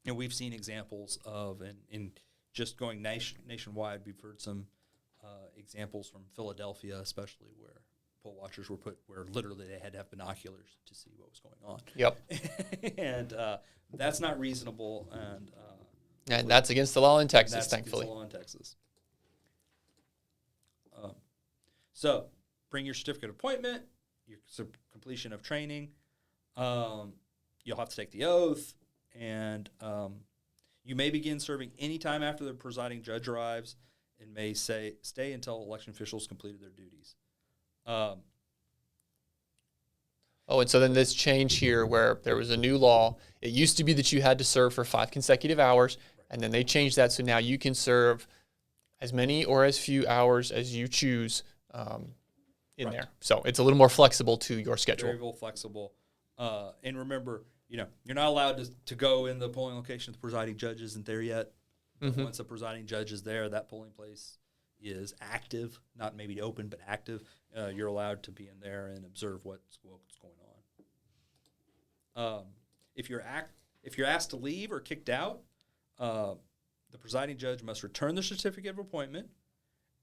[SPEAKER 3] And we've seen examples of, and just going nationwide, we've heard some examples from Philadelphia, especially where poll watchers were put where literally they had to have binoculars to see what was going on.
[SPEAKER 2] Yep.
[SPEAKER 3] And that's not reasonable.
[SPEAKER 2] And that's against the law in Texas,
[SPEAKER 3] that's
[SPEAKER 2] thankfully.
[SPEAKER 3] Against the law in Texas. So bring your certificate of appointment, your completion of training. You'll have to take the oath, and you may begin serving any time after the presiding judge arrives, and may stay until election officials completed their duties.
[SPEAKER 2] And so then this change here where there was a new law. It used to be that you had to serve for 5 consecutive hours, and then they changed that so now you can serve as many or as few hours as you choose in there. So it's a little more flexible to your schedule.
[SPEAKER 3] Very flexible. And remember, you're not allowed to go in the polling location. The presiding judge isn't there yet.
[SPEAKER 2] Mm-hmm.
[SPEAKER 3] Once the presiding judge is there, that polling place is active, not maybe open, but active. You're allowed to be in there and observe what's going on. If you're asked to leave or kicked out, the presiding judge must return the certificate of appointment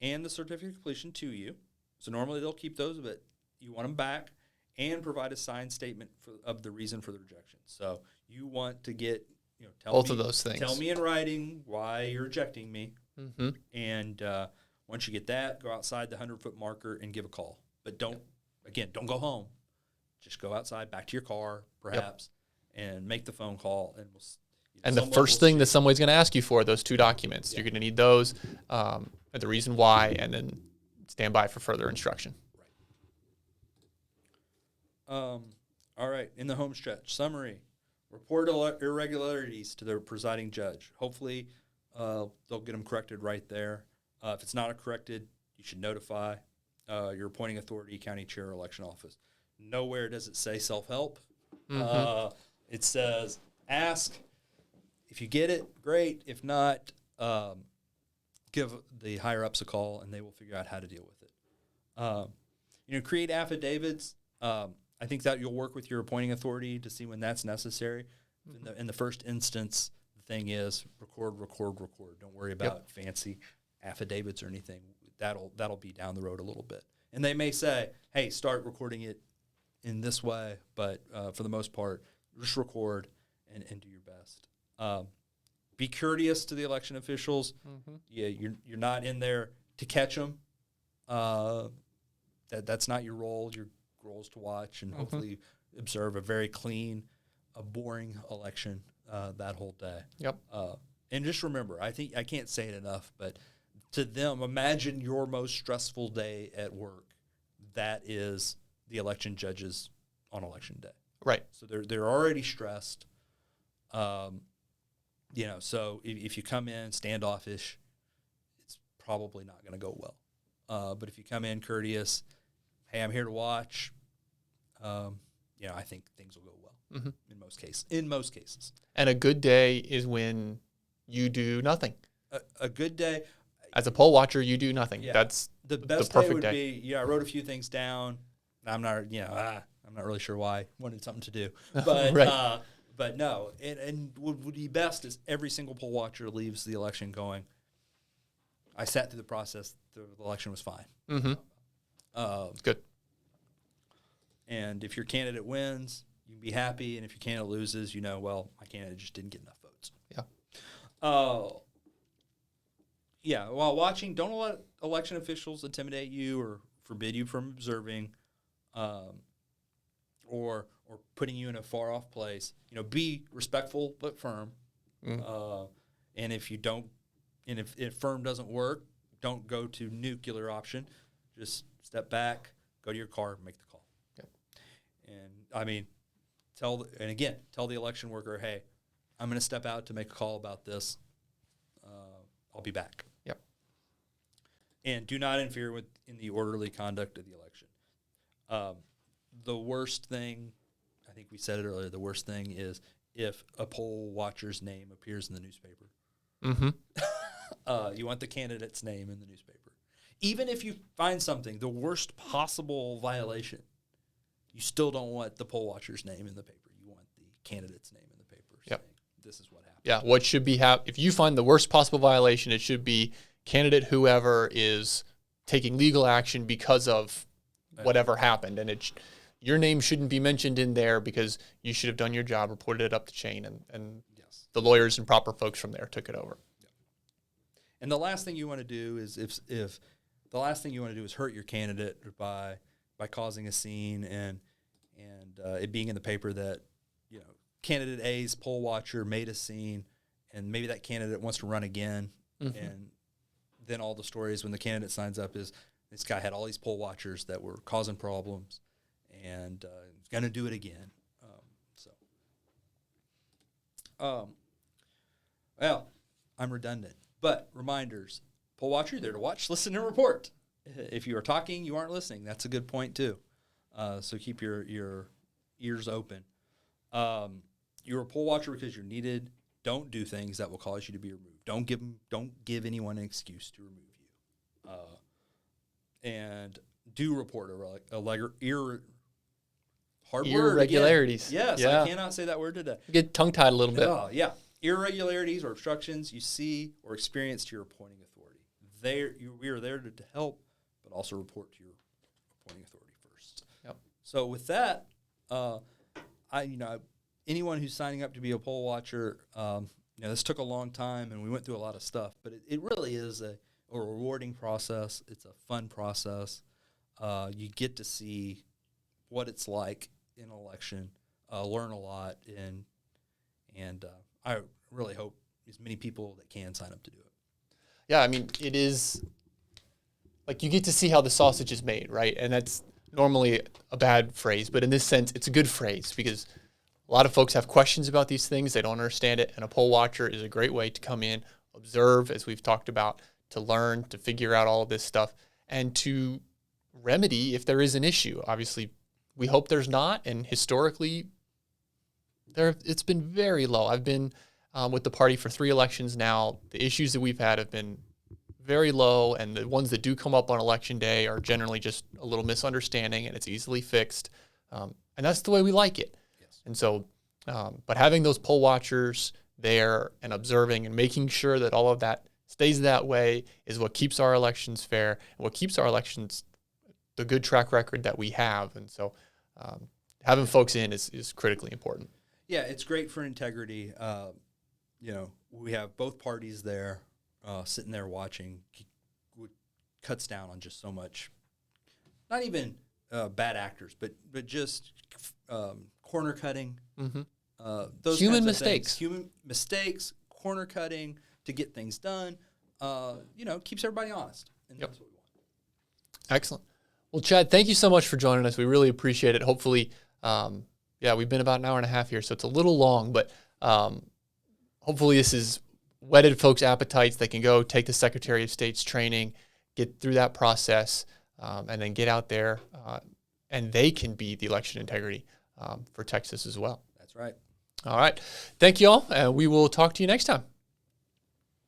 [SPEAKER 3] and the certificate of completion to you. So normally they'll keep those, but you want them back, and provide a signed statement of the reason for the rejection. So you want to get
[SPEAKER 2] both of those things.
[SPEAKER 3] Tell me in writing why you're rejecting me,
[SPEAKER 2] mm-hmm.
[SPEAKER 3] and once you get that, go outside the 100-foot marker and give a call. But don't go home. Just go outside, back to your car, perhaps, and make the phone call. And
[SPEAKER 2] the first thing that somebody's going to ask you for are those 2 documents. Yeah. You're going to need those, and the reason why, and then stand by for further instruction.
[SPEAKER 3] Right. All right. In the home stretch, summary. Report irregularities to the presiding judge. Hopefully, they'll get them corrected right there. If it's not corrected, you should notify your appointing authority, county chair, or election office. Nowhere does it say self-help.
[SPEAKER 2] Mm-hmm.
[SPEAKER 3] It says ask. If you get it, great. If not, give the higher-ups a call, and they will figure out how to deal with it. Create affidavits. I think that you'll work with your appointing authority to see when that's necessary. Mm-hmm. In the first instance, the thing is record. Don't worry about fancy affidavits or anything. That'll be down the road a little bit. And they may say, hey, start recording it in this way, but for the most part, just record and do your best. Be courteous to the election officials. Mm-hmm. Yeah, you're not in there to catch them. That's not your role. Your role is to watch and hopefully observe a very clean, boring election that whole day.
[SPEAKER 2] Yep.
[SPEAKER 3] And just remember, I think I can't say it enough, but to them, imagine your most stressful day at work. That is the election judges on election day.
[SPEAKER 2] Right.
[SPEAKER 3] So they're already stressed. So if you come in standoffish, it's probably not going to go well. But if you come in courteous, hey, I'm here to watch, I think things will go well in most cases.
[SPEAKER 2] And a good day is when you do nothing.
[SPEAKER 3] A good day.
[SPEAKER 2] As a poll watcher, you do nothing.
[SPEAKER 3] Yeah.
[SPEAKER 2] That's
[SPEAKER 3] the best
[SPEAKER 2] perfect
[SPEAKER 3] day would
[SPEAKER 2] day.
[SPEAKER 3] be, I wrote a few things down. I'm not really sure why. Wanted something to do. But
[SPEAKER 2] right.
[SPEAKER 3] But no, and what would be best is every single poll watcher leaves the election going, I sat through the process, the election was fine.
[SPEAKER 2] Mm-hmm. Good.
[SPEAKER 3] And if your candidate wins, you can be happy, and if your candidate loses, my candidate just didn't get enough votes.
[SPEAKER 2] Yeah.
[SPEAKER 3] Yeah, while watching, don't let election officials intimidate you or forbid you from observing, or putting you in a far off place. Be respectful but firm. And if you don't, and if firm doesn't work, don't go to nuclear option. Just step back, go to your car, make the call.
[SPEAKER 2] Okay.
[SPEAKER 3] And I mean, tell the election worker, hey, I'm going to step out to make a call about this. I'll be back.
[SPEAKER 2] Yep.
[SPEAKER 3] And do not interfere in the orderly conduct of the election. The worst thing, I think we said it earlier, the worst thing is if a poll watcher's name appears in the newspaper.
[SPEAKER 2] Mm-hmm.
[SPEAKER 3] You want the candidate's name in the newspaper. Even if you find something, the worst possible violation, you still don't want the poll watcher's name in the paper. You want the candidate's name in the paper.
[SPEAKER 2] Yep.
[SPEAKER 3] Saying, this is what happened.
[SPEAKER 2] Yeah, what should be if you find the worst possible violation, it should be candidate whoever is taking legal action because of whatever happened, and your name shouldn't be mentioned in there because you should have done your job, reported it up the chain, and
[SPEAKER 3] Yes.
[SPEAKER 2] the lawyers and proper folks from there took it over.
[SPEAKER 3] Yep. And the last thing you want to do is if the last thing you want to do is hurt your candidate by causing a scene and it being in the paper that candidate A's poll watcher made a scene, and maybe that candidate wants to run again, and then all the stories when the candidate signs up is this guy had all these poll watchers that were causing problems, and he's going to do it again. Well, I'm redundant, but reminders: poll watcher, you're there to watch, listen, and report. If you are talking, you aren't listening. That's a good point too. So keep your ears open. You're a poll watcher because you're needed. Don't do things that will cause you to be removed. Don't give anyone an excuse to remove you. And do report
[SPEAKER 2] irregularities.
[SPEAKER 3] Yes,
[SPEAKER 2] yeah.
[SPEAKER 3] I cannot say that word today.
[SPEAKER 2] Get tongue-tied a little bit.
[SPEAKER 3] Oh, yeah. Irregularities or obstructions you see or experience to your appointing authority. We are there to help, but also report to your appointing authority first.
[SPEAKER 2] Yep.
[SPEAKER 3] So with that, anyone who's signing up to be a poll watcher, this took a long time and we went through a lot of stuff, but it really is a rewarding process. It's a fun process. You get to see what it's like in an election, learn a lot, and I really hope as many people that can sign up to do it.
[SPEAKER 2] Yeah, I mean, it is like you get to see how the sausage is made, right? And that's normally a bad phrase, but in this sense, it's a good phrase because a lot of folks have questions about these things. They don't understand it, and a poll watcher is a great way to come in, observe, as we've talked about, to learn, to figure out all of this stuff, and to remedy if there is an issue. Obviously, we hope there's not, and historically, it's been very low. I've been with the party for 3 elections now. The issues that we've had have been very low, and the ones that do come up on election day are generally just a little misunderstanding, and it's easily fixed. And that's the way we like it.
[SPEAKER 3] Yes.
[SPEAKER 2] And so, but having those poll watchers there and observing and making sure that all of that stays that way is what keeps our elections fair and what keeps our elections the good track record that we have. And so having folks in is critically important.
[SPEAKER 3] Yeah, it's great for integrity. We have both parties there sitting there watching. Cuts down on just so much, not even bad actors, but just corner cutting.
[SPEAKER 2] Mm-hmm.
[SPEAKER 3] Those
[SPEAKER 2] human
[SPEAKER 3] kinds of
[SPEAKER 2] mistakes.
[SPEAKER 3] things. Human mistakes, corner cutting to get things done. Keeps everybody honest. And
[SPEAKER 2] Yep.
[SPEAKER 3] That's what we want.
[SPEAKER 2] Excellent. Well, Chad, thank you so much for joining us. We really appreciate it. Hopefully, we've been about an hour and a half here, so it's a little long, but hopefully this has whetted folks' appetites. They can go take the Secretary of State's training, get through that process, and then get out there, and they can be the election integrity for Texas as well.
[SPEAKER 3] That's right.
[SPEAKER 2] All right. Thank you all, and we will talk to you next time.